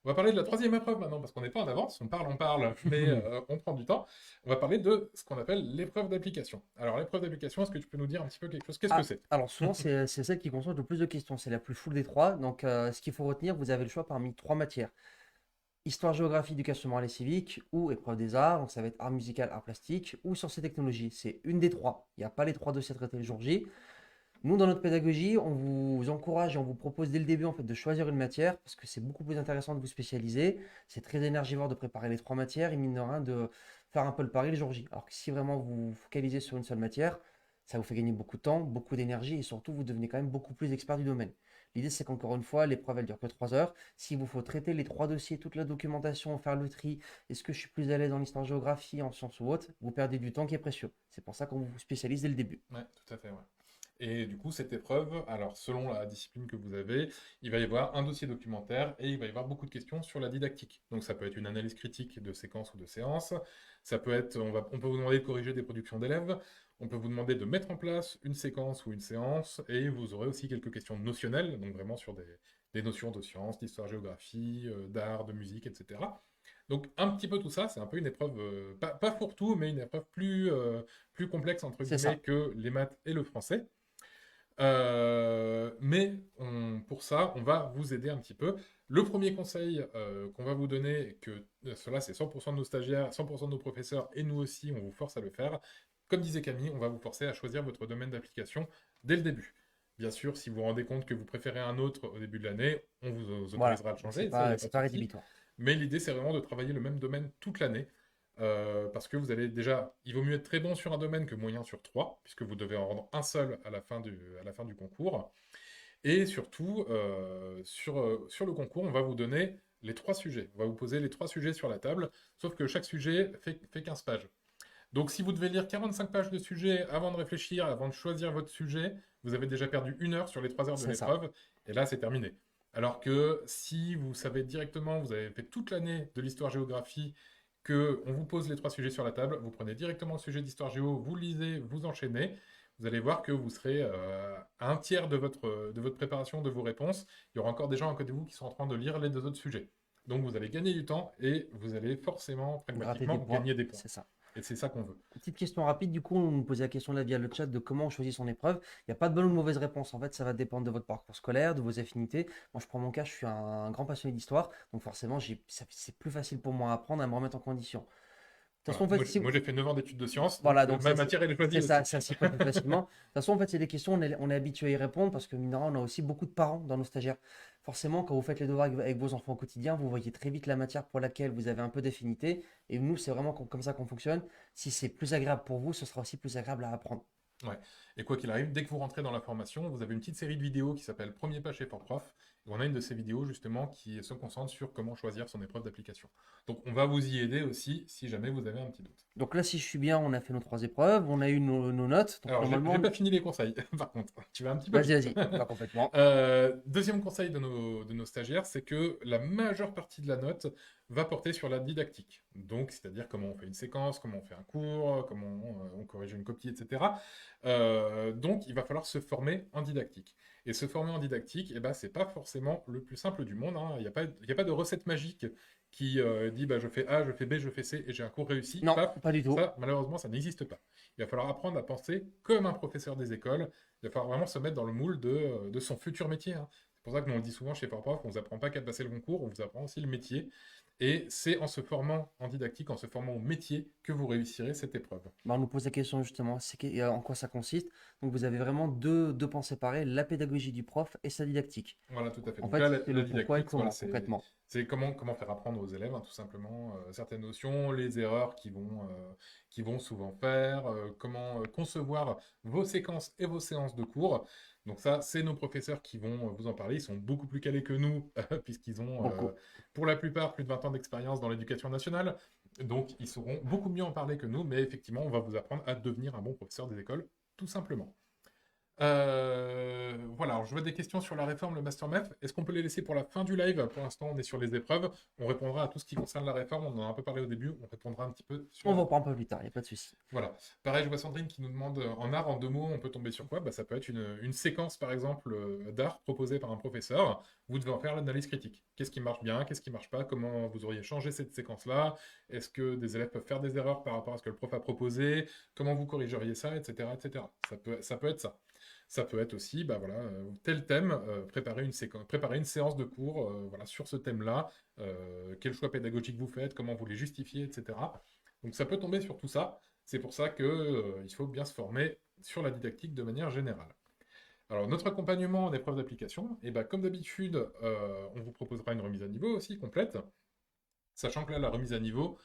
On va parler de la troisième épreuve maintenant, parce qu'on n'est pas en avance, on parle, mais on prend du temps. On va parler de ce qu'on appelle l'épreuve d'application. Alors l'épreuve d'application, est-ce que tu peux nous dire un petit peu quelque chose? Qu'est-ce que c'est? Alors souvent, c'est celle qui concentre le plus de questions. C'est la plus full des trois. Donc, ce qu'il faut retenir, vous avez le choix parmi trois matières. Histoire, géographie, éducation morale et civique, ou épreuve des arts, donc ça va être art musical, art plastique, ou sciences et technologies. C'est une des trois. Il n'y a pas les trois dossiers traités le jour J. Nous, dans notre pédagogie, on vous encourage et on vous propose dès le début en fait, de choisir une matière parce que c'est beaucoup plus intéressant de vous spécialiser. C'est très énergivore de préparer les trois matières et mine de rien de faire un peu le pari le jour J. Alors que si vraiment vous vous focalisez sur une seule matière, ça vous fait gagner beaucoup de temps, beaucoup d'énergie et surtout vous devenez quand même beaucoup plus expert du domaine. L'idée c'est qu'encore une fois, l'épreuve elle dure que 3 heures. S'il vous faut traiter les trois dossiers, toute la documentation, faire le tri, est-ce que je suis plus à l'aise en histoire-géographie, en sciences ou autre, vous perdez du temps qui est précieux. C'est pour ça qu'on vous spécialise dès le début. Ouais, tout à fait, ouais. Et du coup, cette épreuve, alors selon la discipline que vous avez, il va y avoir un dossier documentaire et il va y avoir beaucoup de questions sur la didactique. Donc ça peut être une analyse critique de séquence ou de séance, ça peut être, on peut vous demander de corriger des productions d'élèves, on peut vous demander de mettre en place une séquence ou une séance, et vous aurez aussi quelques questions notionnelles, donc vraiment sur des notions de sciences, d'histoire, géographie, d'art, de musique, etc. Donc un petit peu tout ça, c'est un peu une épreuve, pas fourre-tout, mais une épreuve plus complexe, entre C'est guillemets, ça. que les maths et le français. Pour ça, on va vous aider un petit peu. Le premier conseil qu'on va vous donner, que cela c'est 100% de nos stagiaires, 100% de nos professeurs, et nous aussi, on vous force à le faire. Comme disait Camille, on va vous forcer à choisir votre domaine d'application dès le début. Bien sûr, si vous vous rendez compte que vous préférez un autre au début de l'année, on vous Voilà. autorisera à le Donc, changer, ça, il n'y a pas c'est de pas souci. rédhibitoire. Mais l'idée, c'est vraiment de travailler le même domaine toute l'année. Parce que vous allez déjà, il vaut mieux être très bon sur un domaine que moyen sur trois, puisque vous devez en rendre un seul à la fin du concours. Et surtout, sur le concours, on va vous donner les trois sujets. On va vous poser les trois sujets sur la table, sauf que chaque sujet fait 15 pages. Donc si vous devez lire 45 pages de sujet avant de réfléchir, avant de choisir votre sujet, vous avez déjà perdu 1 heure sur les 3 heures de C'est ça. l'épreuve, et là c'est terminé. Alors que si vous savez directement, vous avez fait toute l'année de l'histoire-géographie, que on vous pose les trois sujets sur la table, vous prenez directement le sujet d'histoire-géo, vous lisez, vous enchaînez, vous allez voir que vous serez à un tiers de votre préparation, de vos réponses. Il y aura encore des gens à côté de vous qui sont en train de lire les deux autres sujets. Donc vous allez gagner du temps et vous allez forcément, Gratter des pragmatiquement, points, gagner des points. c'est ça. Et c'est ça qu'on veut. Petite question rapide, du coup, on nous posait la question là via le chat de comment on choisit son épreuve. Il n'y a pas de bonne ou de mauvaise réponse. En fait, ça va dépendre de votre parcours scolaire, de vos affinités. Moi, je prends mon cas, je suis un grand passionné d'histoire, donc forcément, c'est plus facile pour moi à apprendre, à me remettre en condition. De toute façon, Voilà. en fait, Moi, j'ai fait 9 ans d'études de sciences, donc voilà, donc ma matière, elle est choisie c'est ça, aussi. ça s'y prête plus facilement. De toute façon, en fait, c'est des questions, on est habitué à y répondre parce que, mine de rien, on a aussi beaucoup de parents dans nos stagiaires. Forcément, quand vous faites les devoirs avec vos enfants au quotidien, vous voyez très vite la matière pour laquelle vous avez un peu d'affinité. Et nous, c'est vraiment comme ça qu'on fonctionne. Si c'est plus agréable pour vous, ce sera aussi plus agréable à apprendre. Ouais. Et quoi qu'il arrive, dès que vous rentrez dans la formation, vous avez une petite série de vidéos qui s'appelle Premier pas chez Fort-Prof. Et on a une de ces vidéos justement qui se concentre sur comment choisir son épreuve d'application. Donc on va vous y aider aussi si jamais vous avez un petit doute. Donc là, si je suis bien, on a fait nos trois épreuves, on a eu nos notes. Donc Alors, j'ai normalement, pas fini les conseils, par contre. Tu vas un petit peu vas-y, vite. vas-y, pas complètement. Deuxième conseil de nos stagiaires, c'est que la majeure partie de la note va porter sur la didactique. Donc, c'est-à-dire comment on fait une séquence, comment on fait un cours, comment on corrige une copie, etc. Donc, il va falloir se former en didactique. Et se former en didactique, eh ben, c'est pas forcément le plus simple du monde, hein. Il y a pas de recette magique qui dit bah, je fais A, je fais B, je fais C et j'ai un cours réussi. Non, Paf, pas du tout. ça, malheureusement, ça n'existe pas. Il va falloir apprendre à penser comme un professeur des écoles. Il va falloir vraiment se mettre dans le moule de son futur métier, hein. C'est pour ça que nous on le dit souvent chez Forprof, on ne vous apprend pas qu'à passer le concours, on vous apprend aussi le métier. Et c'est en se formant en didactique, en se formant au métier, que vous réussirez cette épreuve. Bah, on nous pose la question justement, en quoi ça consiste? Donc vous avez vraiment deux pans séparés, la pédagogie du prof et sa didactique. Voilà, tout à fait. En Donc fait, là, c'est la le pourquoi et didactique, voilà, comment concrètement. c'est comment faire apprendre aux élèves, hein, tout simplement, certaines notions, les erreurs qu'ils vont souvent faire, comment concevoir vos séquences et vos séances de cours. Donc ça, c'est nos professeurs qui vont vous en parler. Ils sont beaucoup plus calés que nous, puisqu'ils ont, Beaucoup. pour la plupart, plus de 20 ans d'expérience dans l'éducation nationale. Donc, ils sauront beaucoup mieux en parler que nous, mais effectivement, on va vous apprendre à devenir un bon professeur des écoles, tout simplement. Voilà, alors je vois des questions sur la réforme, le Master MEF. Est-ce qu'on peut les laisser pour la fin du live? Pour l'instant, on est sur les épreuves. On répondra à tout ce qui concerne la réforme. On en a un peu parlé au début. On répondra un petit peu sur On la va réforme. prendre un peu plus tard, il n'y a pas de souci. Voilà. Pareil, je vois Sandrine qui nous demande en art, en deux mots, on peut tomber sur quoi? Bah, ça peut être une séquence, par exemple, d'art proposée par un professeur. Vous devez en faire l'analyse critique. Qu'est-ce qui marche bien? Qu'est-ce qui marche pas? Comment vous auriez changé cette séquence-là? Est-ce que des élèves peuvent faire des erreurs par rapport à ce que le prof a proposé? Comment vous corrigeriez ça, etc., etc. Ça peut être ça. Ça peut être aussi, bah voilà, tel thème, préparer une séance de cours voilà, sur ce thème-là, quel choix pédagogique vous faites, comment vous les justifiez, etc. Donc ça peut tomber sur tout ça. C'est pour ça qu'il faut bien se former sur la didactique de manière générale. Alors notre accompagnement en épreuve d'application, et bah, comme d'habitude, on vous proposera une remise à niveau aussi complète. Sachant que là, la remise à niveau,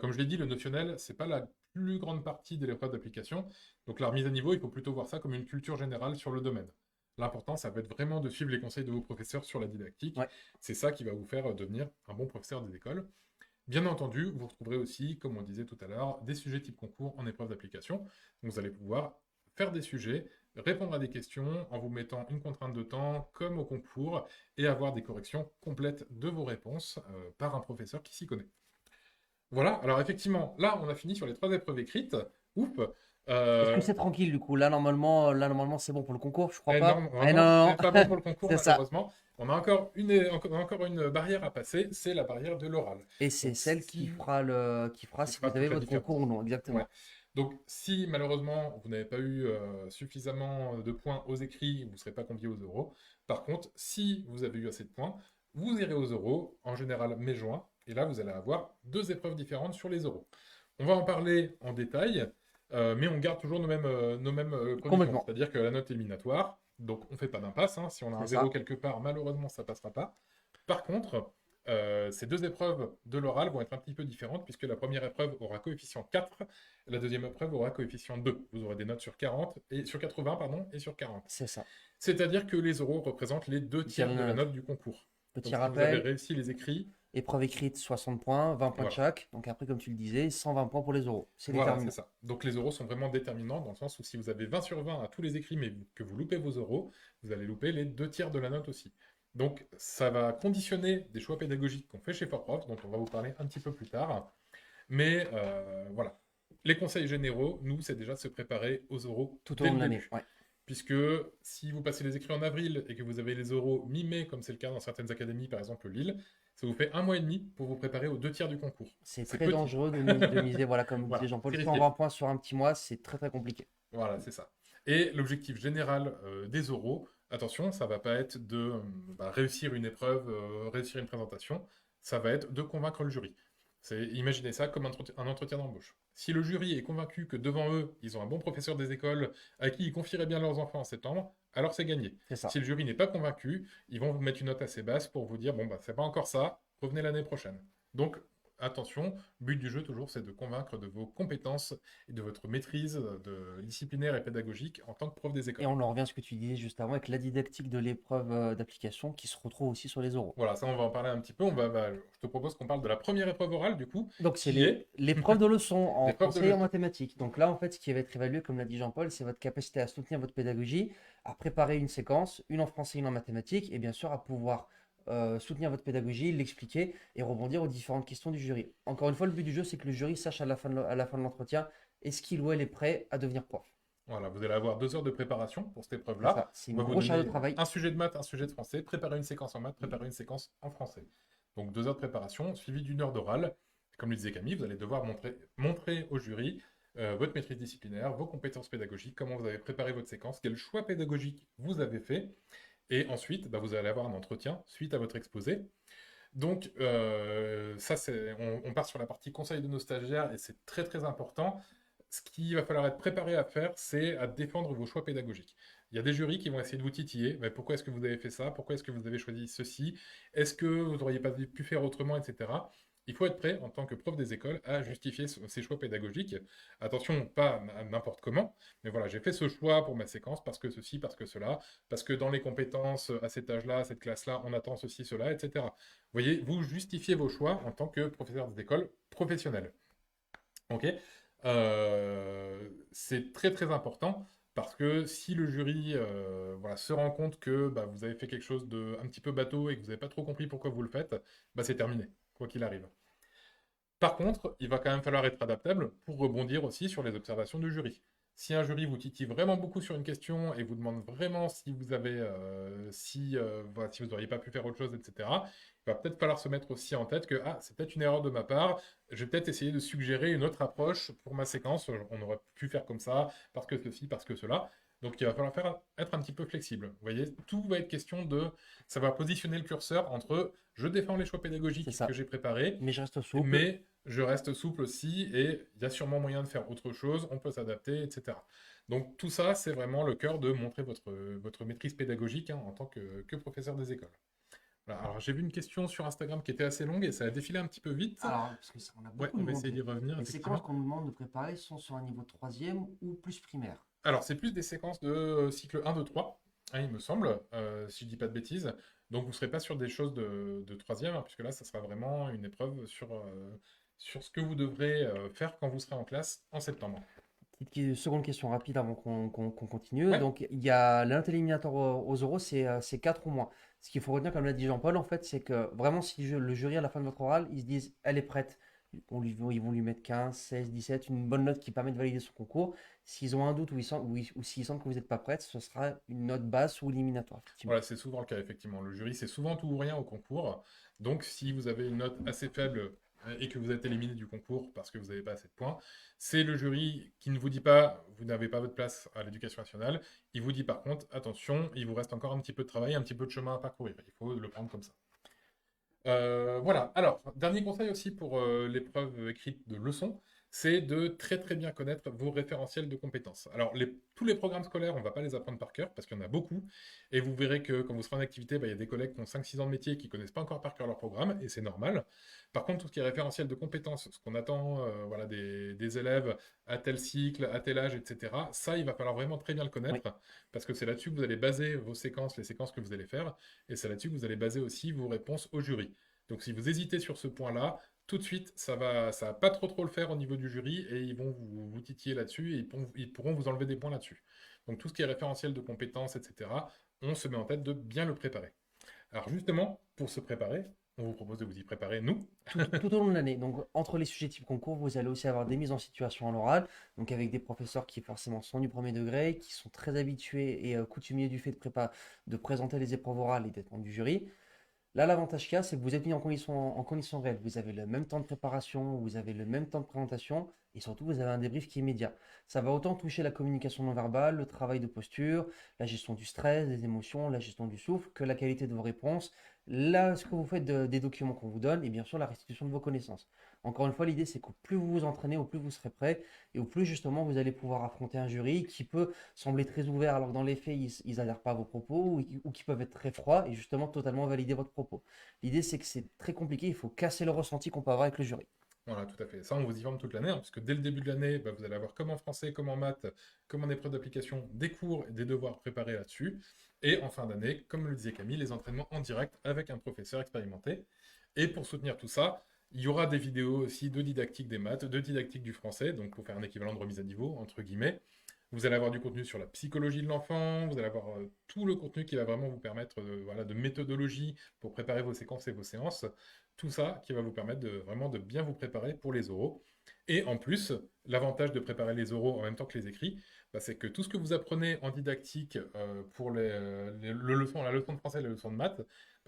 comme je l'ai dit, le notionnel, c'est pas la plus grande partie de l'épreuve d'application. Donc la remise à niveau, il faut plutôt voir ça comme une culture générale sur le domaine. L'important, ça va être vraiment de suivre les conseils de vos professeurs sur la didactique. Ouais. C'est ça qui va vous faire devenir un bon professeur des écoles. Bien entendu, vous retrouverez aussi, comme on disait tout à l'heure, des sujets type concours en épreuve d'application. Donc vous allez pouvoir faire des sujets, répondre à des questions en vous mettant une contrainte de temps comme au concours et avoir des corrections complètes de vos réponses par un professeur qui s'y connaît. Voilà, alors effectivement, là on a fini sur les trois épreuves écrites. Ouf. Est-ce que Euh, c'est tranquille du coup? Là, normalement, c'est bon pour le concours, je crois pas. Eh Normalement, non, c'est non, pas bon pour le concours c'est ça. malheureusement. On a encore une barrière à passer, c'est la barrière de l'oral. Et c'est Donc celle qui si qui fera qui si fera vous avez toute la votre concours ou différence. non, Ouais. exactement. Donc, si malheureusement vous n'avez pas eu suffisamment de points aux écrits, vous ne serez pas convié aux euros. Par contre, si vous avez eu assez de points, vous irez aux euros, en général mai-juin, et là vous allez avoir deux épreuves différentes sur les euros. On va en parler en détail, mais on garde toujours nos mêmes conditions, Complètement, c'est-à-dire que la note éliminatoire, donc on ne fait pas d'impasse, hein. Si on a un c'est zéro ça. quelque part, malheureusement ça ne passera pas. Par contre, ces deux épreuves de l'oral vont être un petit peu différentes puisque la première épreuve aura coefficient 4, la deuxième épreuve aura coefficient 2. Vous aurez des notes sur 40 et sur 80 pardon, et sur 40. C'est ça. C'est-à-dire que les euros représentent les deux Tiens, tiers de la note du concours. petit Donc si vous avez rappel, réussi les écrits, épreuve écrite 60 points, 20 points de voilà. chaque. Donc après, comme tu le disais, 120 points pour les euros. C'est Voilà, c'est déterminant. ça. Donc les euros sont vraiment déterminants dans le sens où si vous avez 20 sur 20 à tous les écrits mais que vous loupez vos euros, vous allez louper les deux tiers de la note aussi. Donc ça va conditionner des choix pédagogiques qu'on fait chez Forprof, dont on va vous parler un petit peu plus tard. Mais voilà. Les conseils généraux, nous, c'est déjà de se préparer aux euros Tout au dès long le de l'année. début. Ouais, Puisque si vous passez les écrits en avril et que vous avez les euros mi-mai, comme c'est le cas dans certaines académies, par exemple Lille, ça vous fait un mois et demi pour vous préparer aux deux tiers du concours. c'est C'est très petit. dangereux de miser, voilà, comme disait Voilà, Jean-Paul, c'est 120 risqué. points sur un petit mois, c'est très très compliqué. Voilà, c'est ça. Et l'objectif général des euros, attention, ça va pas être de réussir une épreuve, réussir une présentation, ça va être de convaincre le jury. Imaginez ça comme un entretien d'embauche. Si le jury est convaincu que devant eux, ils ont un bon professeur des écoles à qui ils confieraient bien leurs enfants en septembre, alors c'est gagné. C'est ça. Si le jury n'est pas convaincu, ils vont vous mettre une note assez basse pour vous dire bon bah c'est pas encore ça, revenez l'année prochaine. Donc attention, but du jeu toujours c'est de convaincre de vos compétences et de votre maîtrise disciplinaire et pédagogique en tant que prof des Et écoles. on en revient à ce que tu disais juste avant avec la didactique de l'épreuve d'application qui se retrouve aussi sur les euros. Voilà, ça on va en parler un petit peu. Je te propose qu'on parle de la première épreuve orale du coup, Donc, c'est qui est l'épreuve de leçon en l'épreuve de français et en leçon. mathématiques. Donc là, en fait, ce qui va être évalué, comme l'a dit Jean-Paul, c'est votre capacité à soutenir votre pédagogie, à préparer une séquence, une en français, une en mathématiques, et bien sûr à pouvoir soutenir votre pédagogie, l'expliquer et rebondir aux différentes questions du jury. Encore une fois, le but du jeu, c'est que le jury sache à la fin de l'entretien, est-ce qu'il ou elle est prêt à devenir prof. Voilà, vous allez avoir 2 heures de préparation pour cette C'est épreuve-là. ça. C'est On une va vous grosse charge de donner travail. un sujet de maths, un sujet de français, préparer une séquence en maths, préparer une séquence en français. Donc 2 heures de préparation, suivi d'une heure d'oral. Comme le disait Camille, vous allez devoir montrer au jury votre maîtrise disciplinaire, vos compétences pédagogiques, comment vous avez préparé votre séquence, quel choix pédagogique vous avez fait. Et ensuite, bah, vous allez avoir un entretien suite à votre exposé. Donc, ça, on part sur la partie conseil de nos stagiaires et c'est très très important. Ce qu'il va falloir être préparé à faire, c'est à défendre vos choix pédagogiques. Il y a des jurys qui vont essayer de vous titiller. Mais pourquoi est-ce que vous avez fait ça? Pourquoi est-ce que vous avez choisi ceci? Est-ce que vous n'auriez pas pu faire autrement, etc. Il faut être prêt, en tant que prof des écoles, à justifier ses choix pédagogiques. Attention, pas n'importe comment, mais voilà, j'ai fait ce choix pour ma séquence parce que ceci, parce que cela, parce que dans les compétences, à cet âge-là, à cette classe-là, on attend ceci, cela, etc. Vous voyez, vous justifiez vos choix en tant que professeur des écoles professionnelles. Ok. C'est très très important parce que si le jury voilà, se rend compte que bah, vous avez fait quelque chose de un petit peu bateau et que vous n'avez pas trop compris pourquoi vous le faites, bah, c'est terminé, quoi qu'il arrive. Par contre, il va quand même falloir être adaptable pour rebondir aussi sur les observations du jury. Si un jury vous titille vraiment beaucoup sur une question et vous demande vraiment si vous avez, voilà, si vous n'auriez pas pu faire autre chose, etc., il va peut-être falloir se mettre aussi en tête que ah, c'est peut-être une erreur de ma part. Je vais peut-être essayer de suggérer une autre approche pour ma séquence. On aurait pu faire comme ça parce que ceci, parce que cela. Donc il va falloir être un petit peu flexible. Vous voyez, tout va être question de savoir positionner le curseur entre je défends les choix C'est pédagogiques que ça. j'ai préparés, Mais je reste souple. mais je reste souple aussi et il y a sûrement moyen de faire autre chose, on peut s'adapter, etc. Donc tout ça, c'est vraiment le cœur de montrer votre maîtrise pédagogique en tant que professeur des écoles. Voilà. Alors j'ai vu une question sur Instagram qui était assez longue et ça a défilé un petit peu vite. Alors, parce que on a Ouais, beaucoup on va essayer demandé. d'y revenir, Les séquences effectivement. qu'on nous demande de préparer sont sur un niveau troisième ou plus primaire. Alors c'est plus des séquences de cycle 1, 2, 3, hein, il me semble, si je dis pas de bêtises. Donc vous ne serez pas sur des choses de troisième, hein, puisque là, ça sera vraiment une épreuve sur ce que vous devrez faire quand vous serez en classe en septembre. Seconde question rapide avant qu'on continue. Ouais. Donc, il y a l'intéliminatoire aux euros, c'est 4 ou moins. Ce qu'il faut retenir, comme l'a dit Jean-Paul, en fait, c'est que vraiment, si le jury, à la fin de votre oral, ils se disent, elle est prête, ils vont lui mettre 15, 16, 17, une bonne note qui permet de valider son concours. S'ils ont un doute ou s'ils sentent que vous n'êtes pas prête, ce sera une note basse ou éliminatoire, effectivement. Voilà, c'est souvent le cas, effectivement. Le jury, c'est souvent tout ou rien au concours. Donc, si vous avez une note assez faible et que vous êtes éliminé du concours parce que vous n'avez pas assez de points, c'est le jury qui ne vous dit pas vous n'avez pas votre place à l'éducation nationale. Il vous dit par contre, attention, il vous reste encore un petit peu de travail, un petit peu de chemin à parcourir. Il faut le prendre comme ça. Voilà. Alors, dernier conseil aussi pour l'épreuve écrite de leçon, c'est de très très bien connaître vos référentiels de compétences. Alors, tous les programmes scolaires, on ne va pas les apprendre par cœur parce qu'il y en a beaucoup. Et vous verrez que quand vous serez en activité, bah, il y a des collègues qui ont 5-6 ans de métier qui ne connaissent pas encore par cœur leur programme, et c'est normal. Par contre, tout ce qui est référentiel de compétences, ce qu'on attend voilà, des élèves à tel cycle, à tel âge, etc., ça, il va falloir vraiment très bien le Oui. connaître parce que c'est là-dessus que vous allez baser vos séquences, les séquences que vous allez faire, et c'est là-dessus que vous allez baser aussi vos réponses au jury. Donc si vous hésitez sur ce point-là, tout de suite, ça va pas trop le faire au niveau du jury et ils vont vous titiller là-dessus et ils pourront vous enlever des points là-dessus. Donc tout ce qui est référentiel de compétences, etc., on se met en tête de bien le préparer. Alors justement, pour se préparer, on vous propose de vous y préparer, nous. Tout au long de l'année. Donc, entre les sujets type concours, vous allez aussi avoir des mises en situation à l'oral, donc avec des professeurs qui forcément sont du premier degré, qui sont très habitués et coutumiers du fait de présenter les épreuves orales et d'être membres du jury. Là, l'avantage qu'il y a, c'est que vous êtes mis en conditions réelles. Vous avez le même temps de préparation, vous avez le même temps de présentation, et surtout, vous avez un débrief qui est immédiat. Ça va autant toucher la communication non verbale, le travail de posture, la gestion du stress, des émotions, la gestion du souffle, que la qualité de vos réponses, là, ce que vous faites des documents qu'on vous donne, et bien sûr la restitution de vos connaissances. Encore une fois, l'idée, c'est qu'au plus vous vous entraînez, au plus vous serez prêt, et au plus justement, vous allez pouvoir affronter un jury qui peut sembler très ouvert alors que dans les faits, ils n'adhèrent pas à vos propos ou qui peuvent être très froids et justement totalement valider votre propos. L'idée, c'est que c'est très compliqué, il faut casser le ressenti qu'on peut avoir avec le jury. Voilà, tout à fait. Ça, on vous y forme toute l'année, hein, puisque dès le début de l'année, bah, vous allez avoir comme en français, comme en maths, comme en épreuve d'application, des cours et des devoirs préparés là-dessus. Et en fin d'année, comme le disait Camille, les entraînements en direct avec un professeur expérimenté. Et pour soutenir tout ça, il y aura des vidéos aussi de didactique des maths, de didactique du français, donc pour faire un équivalent de remise à niveau, entre guillemets. Vous allez avoir du contenu sur la psychologie de l'enfant, vous allez avoir tout le contenu qui va vraiment vous permettre voilà, de méthodologie pour préparer vos séquences et vos séances. Tout ça qui va vous permettre vraiment de bien vous préparer pour les oraux. Et en plus, l'avantage de préparer les oraux en même temps que les écrits, c'est que tout ce que vous apprenez en didactique pour la leçon de français et la leçon de maths,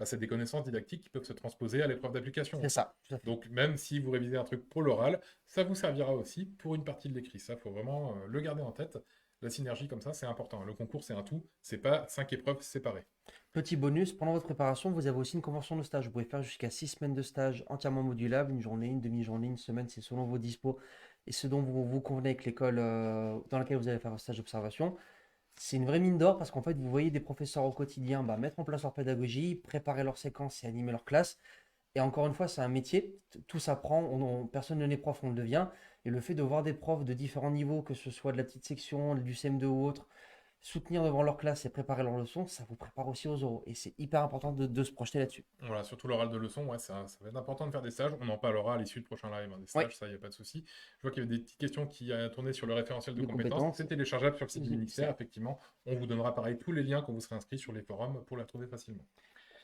c'est des connaissances didactiques qui peuvent se transposer à l'épreuve d'application C'est aussi. ça, tout à fait. Donc même si vous révisez un truc pour l'oral, ça vous servira aussi pour une partie de l'écrit. Ça, faut vraiment le garder en tête. La synergie comme ça, c'est important. Le concours, c'est un tout. C'est pas 5 épreuves séparées. Petit bonus, pendant votre préparation, vous avez aussi une convention de stage. Vous pouvez faire jusqu'à 6 semaines de stage entièrement modulable, une journée, une demi-journée, une semaine, c'est selon vos dispos et ce dont vous convenez avec l'école dans laquelle vous allez faire votre stage d'observation. C'est une vraie mine d'or parce qu'en fait, vous voyez des professeurs au quotidien mettre en place leur pédagogie, préparer leurs séquences et animer leur classe. Et encore une fois, c'est un métier, tout s'apprend, personne ne n'est prof, on le devient. Et le fait de voir des profs de différents niveaux, que ce soit de la petite section, du CM2 ou autre, soutenir devant leur classe et préparer leurs leçons, ça vous prépare aussi aux oraux. Et c'est hyper important de se projeter là-dessus. Voilà, surtout l'oral de leçon, ouais, ça va être important de faire des stages. On en parlera à l'issue du prochain live, hein, des Oui, stages, ça, il n'y a pas de souci. Je vois qu'il y avait des petites questions qui tourné sur le référentiel de de compétences. compétences. C'est téléchargeable sur le site du ministère, C'est effectivement. On vous donnera pareil tous les liens quand vous serez inscrit sur les forums pour la trouver facilement.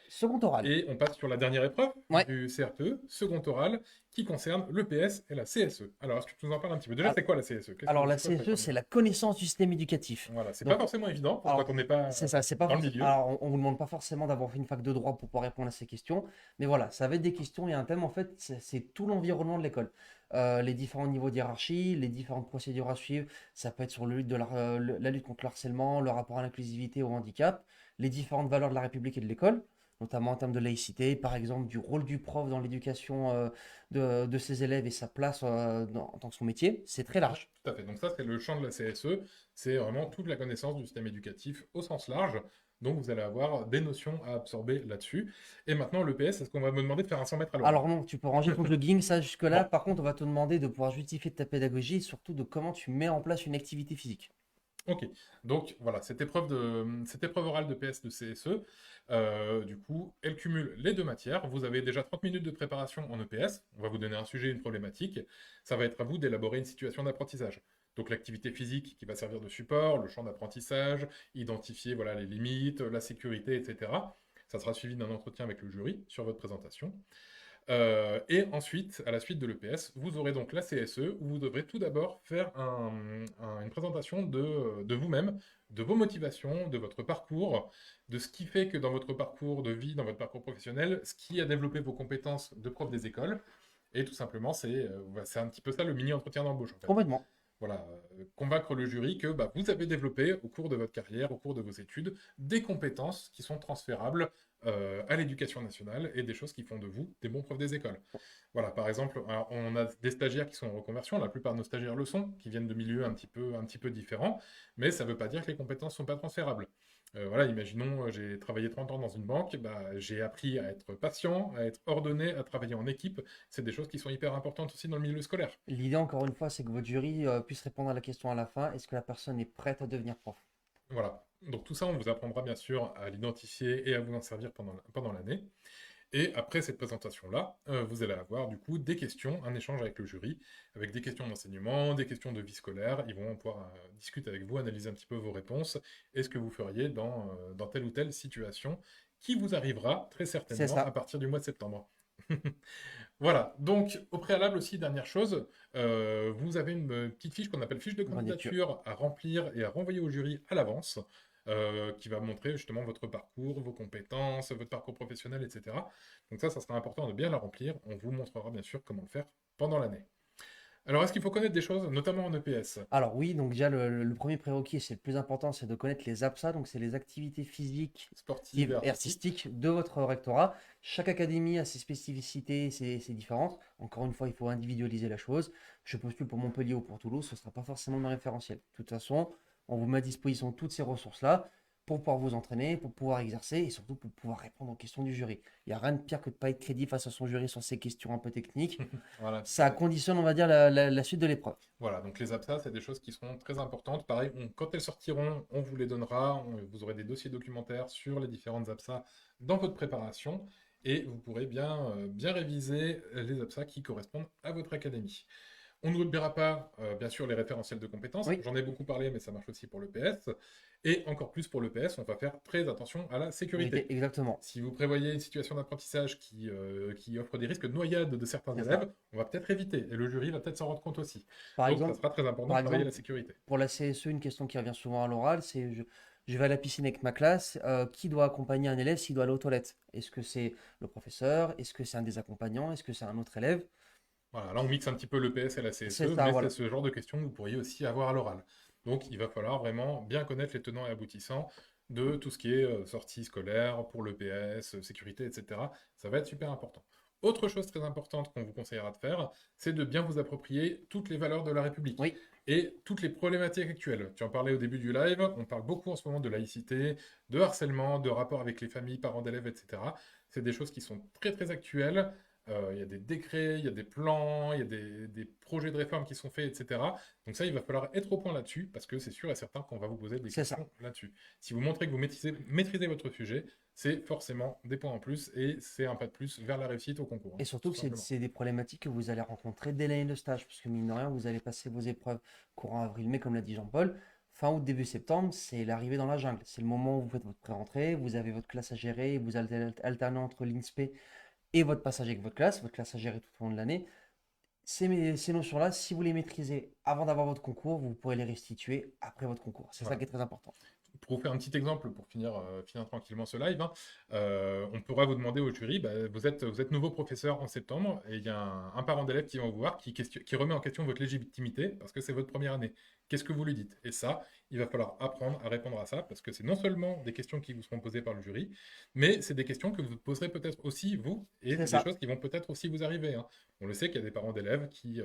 second oral. Et on passe sur la dernière épreuve Ouais. du CRTE, second oral, qui concerne l'EPS et la CSE. Alors, est-ce que tu nous en parles un petit peu? Déjà, Ah, c'est quoi la CSE? Alors la CSE, c'est la connaissance du système éducatif. Voilà, c'est pas Donc, forcément évident pour alors, quand on n'est pas c'est ça, c'est pas dans le forcément. milieu. Alors, on vous demande pas forcément d'avoir fait une fac de droit pour pouvoir répondre à ces questions, mais voilà, ça va être des questions et un thème en fait, c'est tout l'environnement de l'école. Les différents niveaux de hiérarchie, les différentes procédures à suivre, ça peut être sur la lutte contre le harcèlement, le rapport à l'inclusivité, au handicap, les différentes valeurs de la République et de l'école, notamment en termes de laïcité, par exemple du rôle du prof dans l'éducation de ses élèves et sa place en tant que son métier. C'est très large. Tout à fait. Donc ça, c'est le champ de la CSE. C'est vraiment toute la connaissance du système éducatif au sens large. Donc vous allez avoir des notions à absorber là-dessus. Et maintenant, l'EPS, est-ce qu'on va me demander de faire un 100 mètres à l'oral? Alors non, tu peux ranger ton jogging, ça jusque-là. Bon, Par contre, on va te demander de pouvoir justifier de ta pédagogie et surtout de comment tu mets en place une activité physique. ok. Donc voilà, cette épreuve orale de PS de CSE, du coup, elle cumule les deux matières. Vous avez déjà 30 minutes de préparation en EPS. On va vous donner un sujet, une problématique. Ça va être à vous d'élaborer une situation d'apprentissage. Donc l'activité physique qui va servir de support, le champ d'apprentissage, identifier voilà, les limites, la sécurité, etc. Ça sera suivi d'un entretien avec le jury sur votre présentation. Et ensuite, à la suite de l'EPS, vous aurez donc la CSE, où vous devrez tout d'abord faire une présentation de vous-même, de vos motivations, de votre parcours, de ce qui fait que dans votre parcours de vie, dans votre parcours professionnel, ce qui a développé vos compétences de prof des écoles. Et tout simplement, c'est un petit peu ça le mini-entretien d'embauche, en fait. Complètement. Voilà, convaincre le jury que vous avez développé au cours de votre carrière, au cours de vos études, des compétences qui sont transférables à l'éducation nationale et des choses qui font de vous des bons profs des écoles. Voilà, par exemple, alors, on a des stagiaires qui sont en reconversion, la plupart de nos stagiaires le sont, qui viennent de milieux un petit peu différents, mais ça ne veut pas dire que les compétences ne sont pas transférables. Voilà, imaginons, j'ai travaillé 30 ans dans une banque, j'ai appris à être patient, à être ordonné, à travailler en équipe. C'est des choses qui sont hyper importantes aussi dans le milieu scolaire. L'idée, encore une fois, c'est que votre jury puisse répondre à la question à la fin, est-ce que la personne est prête à devenir prof? Voilà. Donc tout ça, on vous apprendra bien sûr à l'identifier et à vous en servir pendant l'année. Et après cette présentation-là, vous allez avoir du coup des questions, un échange avec le jury, avec des questions d'enseignement, des questions de vie scolaire. Ils vont pouvoir discuter avec vous, analyser un petit peu vos réponses et ce que vous feriez dans telle ou telle situation qui vous arrivera très C'est certainement à ça. partir du mois de septembre. Voilà, donc au préalable aussi, dernière chose, vous avez une petite fiche qu'on appelle fiche de Candidature. candidature à remplir et à renvoyer au jury à l'avance, qui va montrer justement votre parcours, vos compétences, votre parcours professionnel, etc. Donc ça sera important de bien la remplir. On vous montrera bien sûr comment le faire pendant l'année. Alors, est-ce qu'il faut connaître des choses, notamment en EPS? Alors oui, donc déjà le premier prérequis, c'est le plus important, c'est de connaître les APSA, donc c'est les activités physiques Sportive et et artistique. artistiques de votre rectorat. Chaque académie a ses spécificités, ses différences. Encore une fois, il faut individualiser la chose. Je postule pour Montpellier ou pour Toulouse, ce ne sera pas forcément le référentiel. De toute façon, on vous met à disposition toutes ces ressources-là pour pouvoir vous entraîner, pour pouvoir exercer et surtout pour pouvoir répondre aux questions du jury. Il n'y a rien de pire que de ne pas être crédible face à son jury sur ces questions un peu techniques. Voilà, tout à Ça fait. conditionne, on va dire, la suite de l'épreuve. Voilà, donc les APSA, c'est des choses qui seront très importantes. Pareil, quand elles sortiront, on vous les donnera. Vous aurez des dossiers documentaires sur les différentes APSA dans votre préparation et vous pourrez bien réviser les APSA qui correspondent à votre académie. On n'oubliera pas, bien sûr, les référentiels de compétences. Oui, J'en ai beaucoup parlé, mais ça marche aussi pour le PS. Et encore plus pour l'EPS, on va faire très attention à la sécurité. Exactement. Si vous prévoyez une situation d'apprentissage qui offre des risques de noyade de certains C'est ça. élèves, on va peut-être éviter. Et le jury va peut-être s'en rendre compte aussi. Par Donc, ça exemple, sera très important par de travailler exemple, la sécurité. pour la CSE, une question qui revient souvent à l'oral, c'est je vais à la piscine avec ma classe, qui doit accompagner un élève s'il doit aller aux toilettes? Est-ce que c'est le professeur? Est-ce que c'est un des accompagnants? Est-ce que c'est un autre élève? Voilà, là, on mixe un petit peu l'EPS et la C'est CSE, ça, mais c'est voilà. ce genre de questions que vous pourriez aussi avoir à l'oral. Donc, il va falloir vraiment bien connaître les tenants et aboutissants de tout ce qui est sortie scolaire pour l'EPS, sécurité, etc. Ça va être super important. Autre chose très importante qu'on vous conseillera de faire, c'est de bien vous approprier toutes les valeurs de la République Oui, et toutes les problématiques actuelles. Tu en parlais au début du live, on parle beaucoup en ce moment de laïcité, de harcèlement, de rapport avec les familles, parents d'élèves, etc. C'est des choses qui sont très très actuelles. Il y a des décrets, il y a des plans, il y a des projets de réforme qui sont faits, etc. Donc ça, il va falloir être au point là-dessus, parce que c'est sûr et certain qu'on va vous poser des c'est ça. questions là-dessus. Si vous montrez que vous maîtrisez votre sujet, c'est forcément des points en plus, et c'est un pas de plus vers la réussite au concours, hein, Et surtout tout que c'est simplement. c'est des problématiques que vous allez rencontrer dès l'année de stage, parce que mine de rien, vous allez passer vos épreuves courant avril-mai, comme l'a dit Jean-Paul. Fin août, début septembre, c'est l'arrivée dans la jungle. C'est le moment où vous faites votre pré-rentrée, vous avez votre classe à gérer, vous alternez entre l'INSPE et votre passage avec votre classe à gérer tout au long de l'année. Ces notions-là, si vous les maîtrisez avant d'avoir votre concours, vous pourrez les restituer après votre concours. C'est ça Voilà. qui est très important. Pour vous faire un petit exemple, pour finir tranquillement ce live, hein, on pourra vous demander au jury, bah, vous êtes nouveau professeur en septembre, et il y a un parent d'élève qui va vous voir, qui remet en question votre légitimité, parce que c'est votre première année. Qu'est-ce que vous lui dites? Et ça, il va falloir apprendre à répondre à ça, parce que c'est non seulement des questions qui vous seront posées par le jury, mais c'est des questions que vous poserez peut-être aussi vous, et C'est c'est des ça. choses qui vont peut-être aussi vous arriver, hein. On le sait qu'il y a des parents d'élèves qui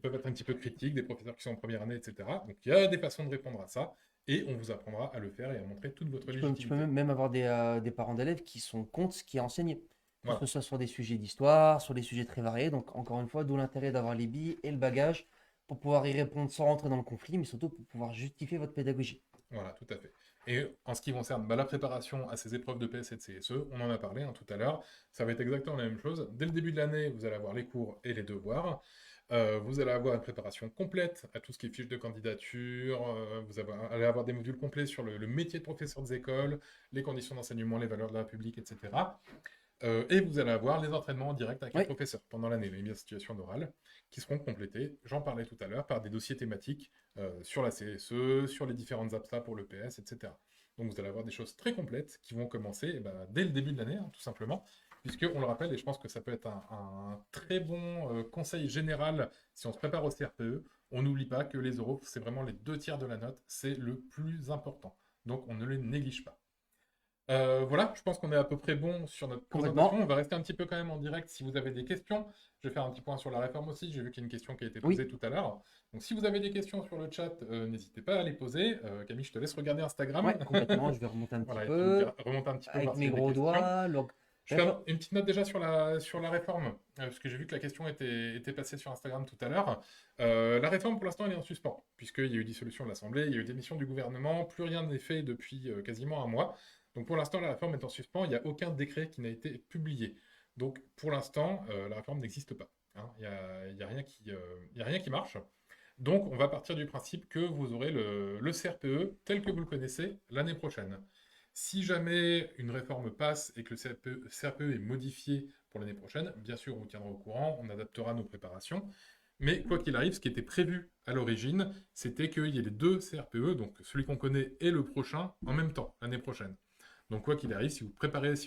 peuvent être un petit peu critiques, des professeurs qui sont en première année, etc. Donc il y a des façons de répondre à ça et on vous apprendra à le faire et à montrer toute votre Tu peux légitimité. même avoir des parents d'élèves qui sont contre ce qui est enseigné, que ce Voilà, soit sur des sujets d'histoire, sur des sujets très variés. Donc, encore une fois, d'où l'intérêt d'avoir les billes et le bagage pour pouvoir y répondre sans rentrer dans le conflit, mais surtout pour pouvoir justifier votre pédagogie. voilà, tout à fait. Et en ce qui concerne la préparation à ces épreuves de PS et de CSE, on en a parlé tout à l'heure, ça va être exactement la même chose. Dès le début de l'année, vous allez avoir les cours et les devoirs. Vous allez avoir une préparation complète à tout ce qui est fiche de candidature. Allez avoir des modules complets sur le métier de professeur des écoles, les conditions d'enseignement, les valeurs de la République, etc. Et vous allez avoir les entraînements en direct avec les Oui, professeurs pendant l'année, les mises en situation orale, qui seront complétés, j'en parlais tout à l'heure, par des dossiers thématiques sur la CSE, sur les différentes APSA pour le PS, etc. Donc vous allez avoir des choses très complètes qui vont commencer dès le début de l'année, tout simplement, puisque, on le rappelle, et je pense que ça peut être un très bon conseil général si on se prépare au CRPE, on n'oublie pas que les euros, c'est vraiment les 2 tiers de la note, c'est le plus important. Donc on ne les néglige pas. Voilà, je pense qu'on est à peu près bon sur notre présentation. complètement. On va rester un petit peu quand même en direct si vous avez des questions. Je vais faire un petit point sur la réforme aussi. J'ai vu qu'il y a une question qui a été Oui, posée tout à l'heure. Donc si vous avez des questions sur le chat, n'hésitez pas à les poser. Camille, je te laisse regarder Instagram. ouais, complètement. Je vais remonter un petit Voilà, et tu me peu diras, remonte un petit peu avec voir s'il mes y a des gros questions. doigts. Je fais Réforme. une petite note déjà sur la réforme, parce que j'ai vu que la question était passée sur Instagram tout à l'heure. La réforme, pour l'instant, elle est en suspens, puisqu'il y a eu dissolution de l'Assemblée, il y a eu démission du gouvernement, plus rien n'est fait depuis quasiment un mois. Donc pour l'instant, la réforme est en suspens, il n'y a aucun décret qui n'a été publié. Donc pour l'instant, la réforme n'existe pas, hein. Il y a rien il y a rien qui marche. Donc on va partir du principe que vous aurez le CRPE tel que vous le connaissez l'année prochaine. Si jamais une réforme passe et que le CRPE est modifié pour l'année prochaine, bien sûr, on vous tiendra au courant, on adaptera nos préparations. Mais quoi qu'il arrive, ce qui était prévu à l'origine, c'était qu'il y ait les deux CRPE, donc celui qu'on connaît et le prochain, en même temps, l'année prochaine. Donc quoi qu'il arrive, si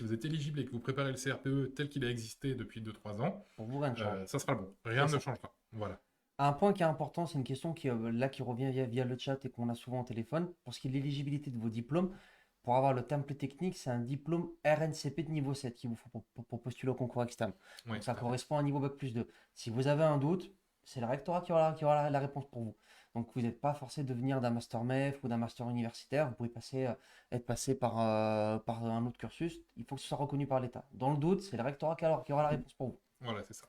vous êtes éligible et que vous préparez le CRPE tel qu'il a existé depuis 2-3 ans, Pour vous, rien ne change. ça sera le bon. C'est Rien ne ça. changera. Voilà. Un point qui est important, c'est une question qui revient via le chat et qu'on a souvent au téléphone. Pour ce qui est de l'éligibilité de vos diplômes, pour avoir le terme plus technique, c'est un diplôme RNCP de niveau 7 qu'il vous faut pour postuler au concours externe. Oui, Donc ça tout à fait. correspond à un niveau Bac+2. Si vous avez un doute, c'est le rectorat qui aura la réponse pour vous. Donc vous n'êtes pas forcé de venir d'un master MEF ou d'un master universitaire. Vous pouvez être passé par un autre cursus. Il faut que ce soit reconnu par l'État. Dans le doute, c'est le rectorat qui aura la réponse pour vous. Voilà, c'est ça.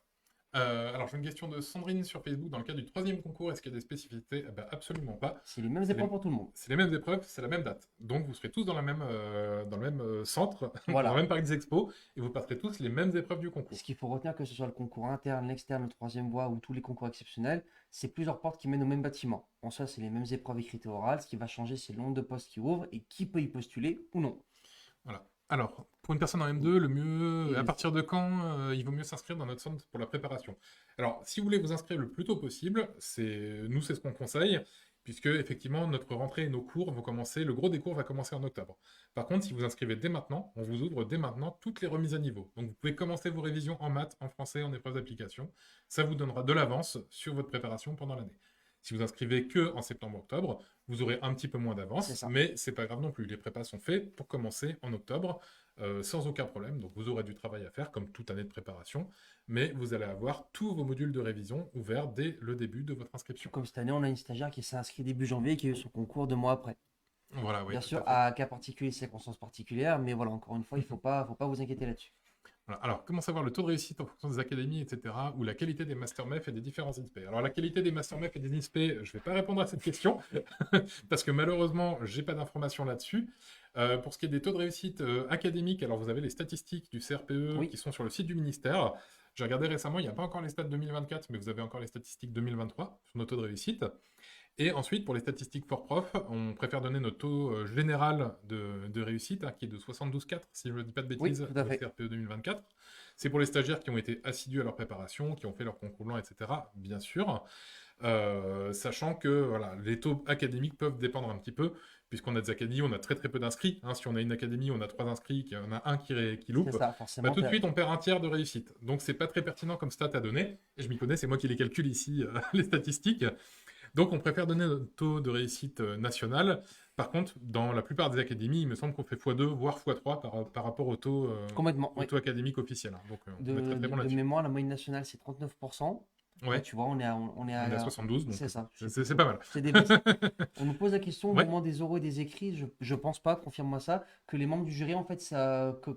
Alors, j'ai une question de Sandrine sur Facebook. Dans le cas du troisième concours, est-ce qu'il y a des spécificités? Eh ben, absolument pas. C'est les mêmes C'est épreuves les, pour tout le monde. c'est les mêmes épreuves, c'est la même date. Donc, vous serez tous dans le même centre, dans le Voilà. même parc des expos, et vous passerez tous les mêmes épreuves du concours. Ce qu'il faut retenir, que ce soit le concours interne, l'externe, le troisième voie ou tous les concours exceptionnels, c'est plusieurs portes qui mènent au même bâtiment. En soi, c'est les mêmes épreuves écrites et orales. Ce qui va changer, c'est le nombre de postes qui ouvrent et qui peut y postuler ou non. Voilà. Alors, pour une personne en M2, le mieux, à Et partir de quand il vaut mieux s'inscrire dans notre centre pour la préparation? Alors, si vous voulez vous inscrire le plus tôt possible, c'est ce qu'on conseille, puisque effectivement, notre rentrée et nos cours vont commencer, le gros des cours va commencer en octobre. Par contre, si vous inscrivez dès maintenant, on vous ouvre dès maintenant toutes les remises à niveau. Donc, vous pouvez commencer vos révisions en maths, en français, en épreuves d'application. Ça vous donnera de l'avance sur votre préparation pendant l'année. Si vous inscrivez que en septembre-octobre, vous aurez un petit peu moins c'est d'avance, ça. mais c'est pas grave non plus. Les prépas sont faits pour commencer en octobre sans aucun problème. Donc vous aurez du travail à faire, comme toute année de préparation, mais vous allez avoir tous vos modules de révision ouverts dès le début de votre Tout inscription. comme cette année, on a une stagiaire qui s'est inscrite début janvier et qui a eu son concours 2 mois après. Voilà, oui, Bien tout sûr, à fait. à cas particulier, circonstances particulières, mais voilà, encore une fois, il faut pas vous inquiéter là-dessus. Voilà. Alors, comment savoir le taux de réussite en fonction des académies, etc., ou la qualité des Master MEF et des différents INSPE? Alors, la qualité des Master MEF et des INSPE, je ne vais pas répondre à cette question, parce que malheureusement, j'ai pas d'informations là-dessus. Pour ce qui est des taux de réussite académiques, alors vous avez les statistiques du CRPE Oui, qui sont sur le site du ministère. J'ai regardé récemment, il n'y a pas encore les stats 2024, mais vous avez encore les statistiques 2023 sur nos taux de réussite. Et ensuite, pour les statistiques for prof, on préfère donner notre taux général de réussite, qui est de 72,4, si je ne dis pas de oui, bêtises, tout à pour le fait. CRPE 2024. C'est pour les stagiaires qui ont été assidus à leur préparation, qui ont fait leur concours blanc, etc., bien sûr. Sachant que voilà, les taux académiques peuvent dépendre un petit peu, puisqu'on a des académies, on a très très peu d'inscrits. Hein. Si on a une académie, on a 3 inscrits, il y en a un qui C'est loupe, ça, bah, forcément. tout de suite on perd un tiers de réussite. Donc c'est pas très pertinent comme stat à donner. Et je m'y connais, c'est moi qui les calcule ici, les statistiques. Donc on préfère donner notre taux de réussite national. Par contre, dans la plupart des académies, il me semble qu'on fait x2, voire x3 par rapport Complètement, au oui. taux académique officiel. Hein. Donc on est très très bon De là-dessus. mémoire, la moyenne nationale, c'est 39%. Ouais, Ouais, tu vois, on est on est à à... 72, donc C'est ça, c'est pas mal. c'est des baisses. On nous pose la question au Ouais. moment des oraux et des écrits, je pense pas, confirme-moi ça, que les membres du jury, en fait,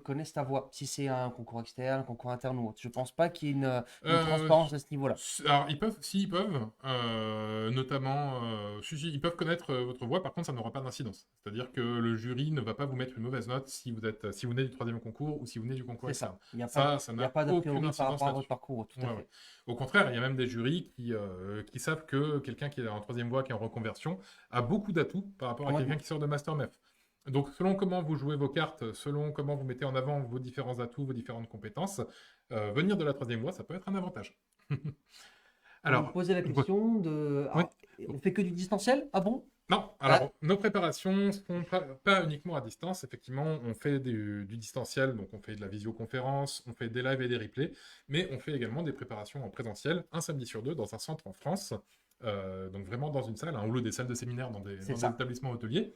connaissent ta voix, si c'est un concours externe, un concours interne ou autre. Je pense pas qu'il y ait une Euh, transparence à ce niveau-là. alors, ils peuvent, notamment, ils peuvent connaître votre voix, par contre, ça n'aura pas d'incidence. C'est-à-dire que le jury ne va pas vous mettre une mauvaise note si vous venez du troisième concours ou si vous venez du concours C'est ça. externe. Ça Il y a n'a pas d'a aucune priori par incidence rapport à votre là-dessus. parcours, tout Ouais, à ouais. fait. Au contraire, il y a même des jurys qui savent que quelqu'un qui est en troisième voie, qui est en reconversion, a beaucoup d'atouts par rapport à quelqu'un Complètement. qui sort de Master MEF. Donc, selon comment vous jouez vos cartes, selon comment vous mettez en avant vos différents atouts, vos différentes compétences, venir de la troisième voie, ça peut être un avantage. On nous Alors, posait la question de... oui. Ah, on fait que du distanciel? Ah bon? Non, Ah, alors nos préparations sont pas uniquement à distance. Effectivement, on fait du distanciel, donc on fait de la visioconférence, on fait des lives et des replays, mais on fait également des préparations en présentiel, un samedi sur deux, dans un centre en France, donc vraiment dans une salle, un rouleau des salles de séminaire c'est dans des ça. établissements hôteliers,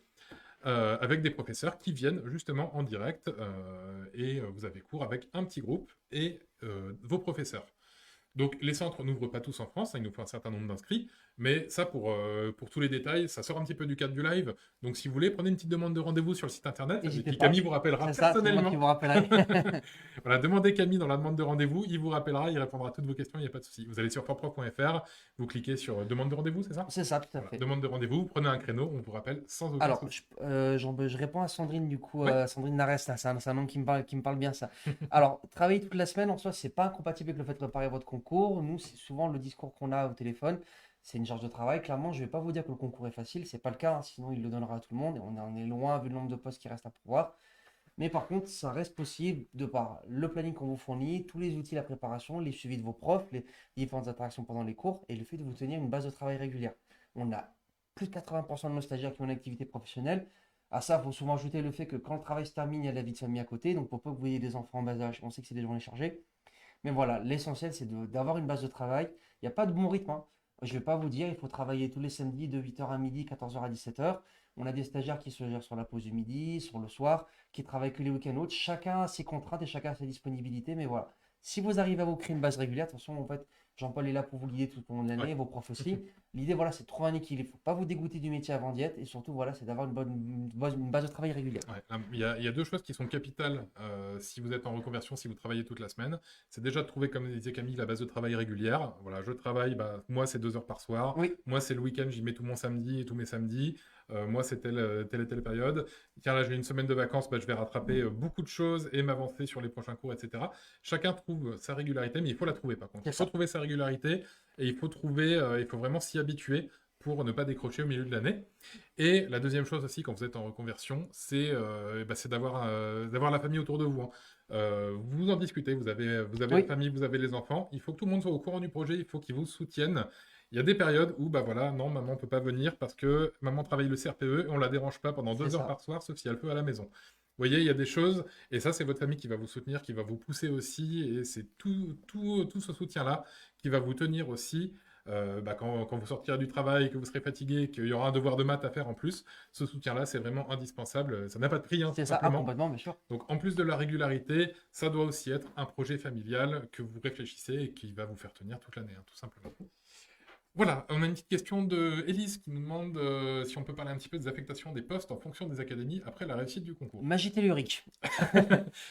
avec des professeurs qui viennent justement en direct, et vous avez cours avec un petit groupe et vos professeurs. Donc les centres n'ouvrent pas tous en France, hein, il nous faut un certain nombre d'inscrits, mais ça pour tous les détails, ça sort un petit peu du cadre du live. Donc si vous voulez, prenez une petite demande de rendez-vous sur le site internet, et N'hésitez puis pas. Camille vous rappellera C'est ça, c'est moi qui personnellement. vous rappellerai. Voilà, demandez Camille dans la demande de rendez-vous, il vous rappellera, il répondra à toutes vos questions, il n'y a pas de souci. Vous allez sur fortprof.fr, vous cliquez sur demande de rendez-vous, c'est ça? C'est ça, tout à Voilà, fait. demande de rendez-vous, vous prenez un créneau, on vous rappelle sans aucun Alors, souci. je réponds à Sandrine, du coup, Oui. Sandrine Narès, là, c'est un nom qui me parle bien, ça. Alors, travailler toute la semaine, en soi, c'est pas incompatible avec le fait de préparer votre concours. Nous, c'est souvent le discours qu'on a au téléphone, c'est une charge de travail. Clairement, je vais pas vous dire que le concours est facile, c'est pas le cas, hein, sinon il le donnera à tout le monde, et on en est loin vu le nombre de postes qui restent à pourvoir. Mais par contre, ça reste possible de par le planning qu'on vous fournit, tous les outils, la préparation, les suivis de vos profs, les différentes interactions pendant les cours et le fait de vous tenir une base de travail régulière. On a plus de 80% de nos stagiaires qui ont une activité professionnelle. À ça, il faut souvent ajouter le fait que quand le travail se termine, il y a la vie de famille à côté. Donc, pour peu que vous ayez des enfants en bas âge, on sait que c'est des journées chargées. Mais voilà, l'essentiel, c'est d'avoir une base de travail. Il n'y a pas de bon rythme, hein. Je ne vais pas vous dire, il faut travailler tous les samedis de 8h à midi, 14h à 17h. On a des stagiaires qui se gèrent sur la pause du midi, sur le soir, qui travaillent que les week-ends autres. Chacun a ses contraintes et chacun a sa disponibilité. Mais voilà, si vous arrivez à vous créer une base régulière, de toute façon, en fait, Jean-Paul est là pour vous guider tout au long de Ouais. l'année, vos profs aussi. L'idée, voilà, c'est de trouver un équilibre. Il ne faut pas vous dégoûter du métier avant d'y être. Et surtout, voilà, c'est d'avoir une base de travail régulière. Ouais, il y a deux choses qui sont capitales si vous êtes en reconversion, si vous travaillez toute la semaine. C'est déjà de trouver, comme disait Camille, la base de travail régulière. Voilà, je travaille, bah, moi c'est 2 heures par soir. Oui, Moi c'est le week-end, j'y mets tout mon samedi et tous mes samedis. Moi c'est telle et telle période. Tiens, là j'ai une semaine de vacances, bah, je vais rattraper beaucoup de choses et m'avancer sur les prochains cours, etc. Chacun trouve sa régularité, mais il faut la trouver par contre. c'est Il faut ça. trouver sa régularité et il faut vraiment s'y habituer pour ne pas décrocher au milieu de l'année. Et la deuxième chose aussi, quand vous êtes en reconversion, c'est d'avoir la famille autour de vous, hein. Vous en discutez, vous avez la Oui, famille, vous avez les enfants. Il faut que tout le monde soit au courant du projet, il faut qu'ils vous soutiennent. Il y a des périodes où, bah voilà, non, maman ne peut pas venir parce que maman travaille le CRPE et on la dérange pas pendant c'est 2 heures ça. par soir, sauf si elle peut à la maison. Vous voyez, il y a des choses, et ça, c'est votre famille qui va vous soutenir, qui va vous pousser aussi, et c'est tout ce soutien-là qui va vous tenir aussi bah, quand vous sortirez du travail, que vous serez fatigué, qu'il y aura un devoir de maths à faire en plus, ce soutien-là, c'est vraiment indispensable. Ça n'a pas de prix, hein, tout C'est ça. Ah, simplement. complètement, bien sûr. Donc, en plus de la régularité, ça doit aussi être un projet familial que vous réfléchissez et qui va vous faire tenir toute l'année, hein, tout simplement. Voilà, on a une petite question de Élise qui nous demande si on peut parler un petit peu des affectations des postes en fonction des académies après la réussite du concours. Magie tellurique.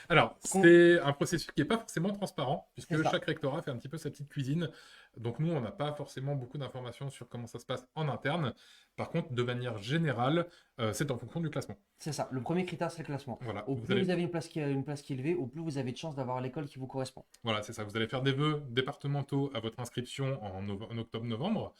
Alors, Con- c'est un processus qui n'est pas forcément transparent, C'est puisque ça. chaque rectorat fait un petit peu sa petite cuisine. Donc nous, on n'a pas forcément beaucoup d'informations sur comment ça se passe en interne. Par contre, de manière générale, c'est en fonction du classement. C'est ça. Le premier critère, c'est le classement. Voilà, Au plus vous avez une place qui est élevée, au plus vous avez de chances d'avoir l'école qui vous correspond. voilà, c'est ça. Vous allez faire des vœux départementaux à votre inscription en octobre-novembre.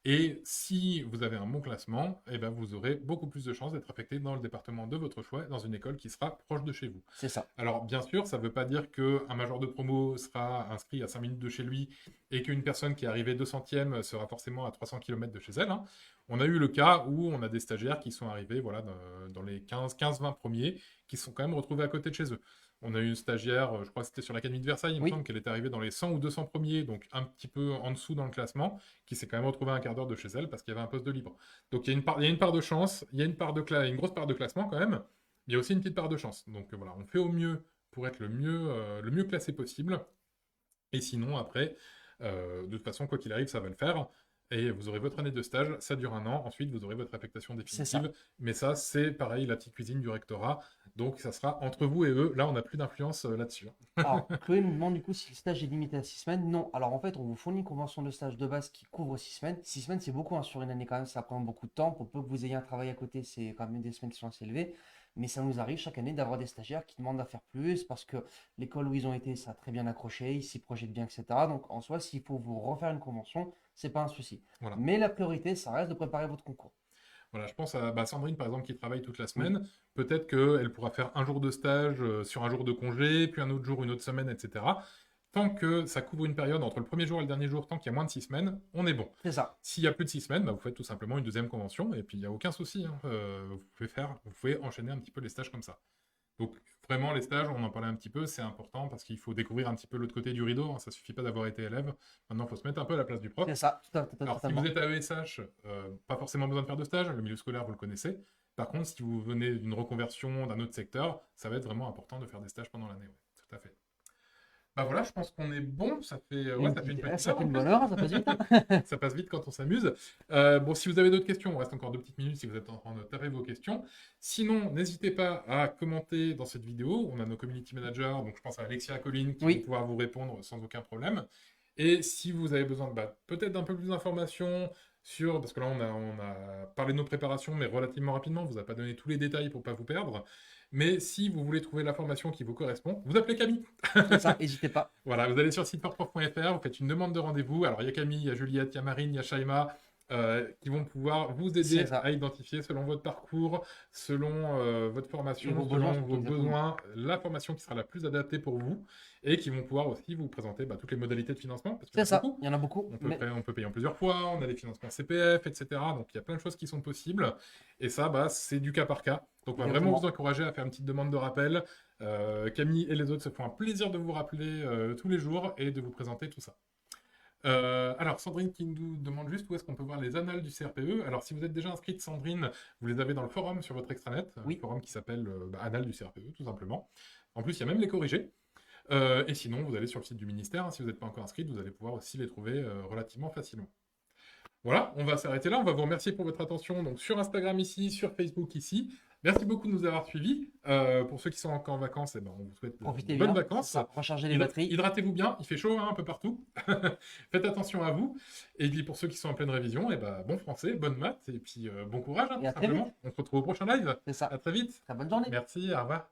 Et si vous avez un bon classement, eh ben, vous aurez beaucoup plus de chances d'être affecté dans le département de votre choix, dans une école qui sera proche de chez vous. C'est ça. Alors, bien sûr, ça ne veut pas dire qu'un major de promo sera inscrit à 5 minutes de chez lui et qu'une personne qui est arrivée 200e sera forcément à 300 km de chez elle, hein. On a eu le cas où on a des stagiaires qui sont arrivés voilà, dans les 15-20 premiers, qui sont quand même retrouvés à côté de chez eux. On a eu une stagiaire, je crois que c'était sur l'Académie de Versailles, il me Oui, semble qu'elle est arrivée dans les 100 ou 200 premiers, donc un petit peu en dessous dans le classement, qui s'est quand même retrouvée à un quart d'heure de chez elle parce qu'il y avait un poste de libre. Donc il y a une part de chance, il y a une grosse part de classement quand même, il y a aussi une petite part de chance. Donc voilà, on fait au mieux pour être le mieux classé possible. Et sinon, après, de toute façon, quoi qu'il arrive, ça va le faire. Et vous aurez votre année de stage, ça dure 1 an. Ensuite, vous aurez votre affectation c'est ça. définitive. Mais ça, c'est pareil, la petite cuisine du rectorat. Donc, ça sera entre vous et eux. Là, on n'a plus d'influence là-dessus, hein. Alors, Chloé nous demande du coup si le stage est limité à 6 semaines. Non. Alors, en fait, on vous fournit une convention de stage de base qui couvre 6 semaines. 6 semaines, c'est beaucoup, hein, sur une année quand même. Ça prend beaucoup de temps. Pour peu que vous ayez un travail à côté, c'est quand même des semaines qui sont assez élevées. Mais ça nous arrive chaque année d'avoir des stagiaires qui demandent à faire plus parce que l'école où ils ont été, ça a très bien accroché, ils s'y projettent bien, etc. Donc, en soi, s'il faut vous refaire une convention, c'est pas un souci. Voilà. Mais la priorité, ça reste de préparer votre concours. Voilà, je pense à bah, Sandrine, par exemple, qui travaille toute la Oui, semaine. Peut-être qu'elle pourra faire un jour de stage sur un jour de congé, puis un autre jour, une autre semaine, etc. Tant que ça couvre une période entre le premier jour et le dernier jour, tant qu'il y a moins de 6 semaines, on est bon. c'est ça. S'il y a plus de 6 semaines, bah, vous faites tout simplement une deuxième convention, et puis il n'y a aucun souci, hein. Vous pouvez enchaîner un petit peu les stages comme ça. Donc vraiment, les stages, on en parlait un petit peu, c'est important parce qu'il faut découvrir un petit peu l'autre côté du rideau, hein. Ça suffit pas d'avoir été élève. Maintenant, il faut se mettre un peu à la place du prof. C'est ça, Alors, si totalement. vous êtes à ESH, pas forcément besoin de faire de stage, le milieu scolaire, vous le connaissez. Par contre, si vous venez d'une reconversion d'un autre secteur, ça va être vraiment important de faire des stages pendant l'année. Ouais, tout à fait. Bah voilà, je pense qu'on est bon. Ça fait une petite Ça heure fait en une plus. bonne heure, hein, ça passe vite, hein. Ça passe vite quand on s'amuse. Bon, si vous avez d'autres questions, on reste encore 2 petites minutes si vous êtes en train de taper vos questions. Sinon, n'hésitez pas à commenter dans cette vidéo. On a nos community managers, donc je pense à Alexia, Colline, qui vont Oui, pouvoir vous répondre sans aucun problème. Et si vous avez besoin de peut-être d'un peu plus d'informations sur, parce que là on a parlé de nos préparations, mais relativement rapidement, on vous a pas donné tous les détails pour pas vous perdre. Mais si vous voulez trouver l'information qui vous correspond, vous appelez Camille. c'est ça, n'hésitez pas. Voilà, vous allez sur siteforprof.fr, vous faites une demande de rendez-vous. Alors, il y a Camille, il y a Juliette, il y a Marine, il y a Shaima qui vont pouvoir vous C'est aider ça. à identifier selon votre parcours, selon votre Et formation, vos besoins, selon vos surtout, exactement. besoins, la formation qui sera la plus adaptée pour vous et qui vont pouvoir aussi vous présenter toutes les modalités de financement, parce qu'il y C'est en a ça, beaucoup. il y en a beaucoup. Mais On peut payer en plusieurs fois, on a les financements CPF, etc. Donc il y a plein de choses qui sont possibles. Et ça, c'est du cas par cas. Donc on va vraiment vous exactement. encourager à faire une petite demande de rappel. Camille et les autres se font un plaisir de vous rappeler tous les jours et de vous présenter tout ça. Alors, Sandrine qui nous demande juste où est-ce qu'on peut voir les annales du CRPE. Alors, si vous êtes déjà inscrite, Sandrine, vous les avez dans le forum sur votre extranet, un Oui. forum qui s'appelle Annales du CRPE, tout simplement. En plus, il y a même les corrigés. Et sinon, vous allez sur le site du ministère. Si vous n'êtes pas encore inscrite, vous allez pouvoir aussi les trouver relativement facilement. Voilà, on va s'arrêter là. On va vous remercier pour votre attention donc sur Instagram ici, sur Facebook ici. Merci beaucoup de nous avoir suivis. Pour ceux qui sont encore en vacances, eh ben, on vous souhaite Profitez de bien. bonnes vacances. Ça, recharger les batteries. Hydratez-vous bien, il fait chaud hein, un peu partout. Faites attention à vous. Et puis pour ceux qui sont en pleine révision, eh ben, bon français, bonne maths, et puis bon courage, hein, Et à tout très vite. simplement. On se retrouve au prochain live. C'est ça. À très vite. Très bonne journée. Merci, au revoir.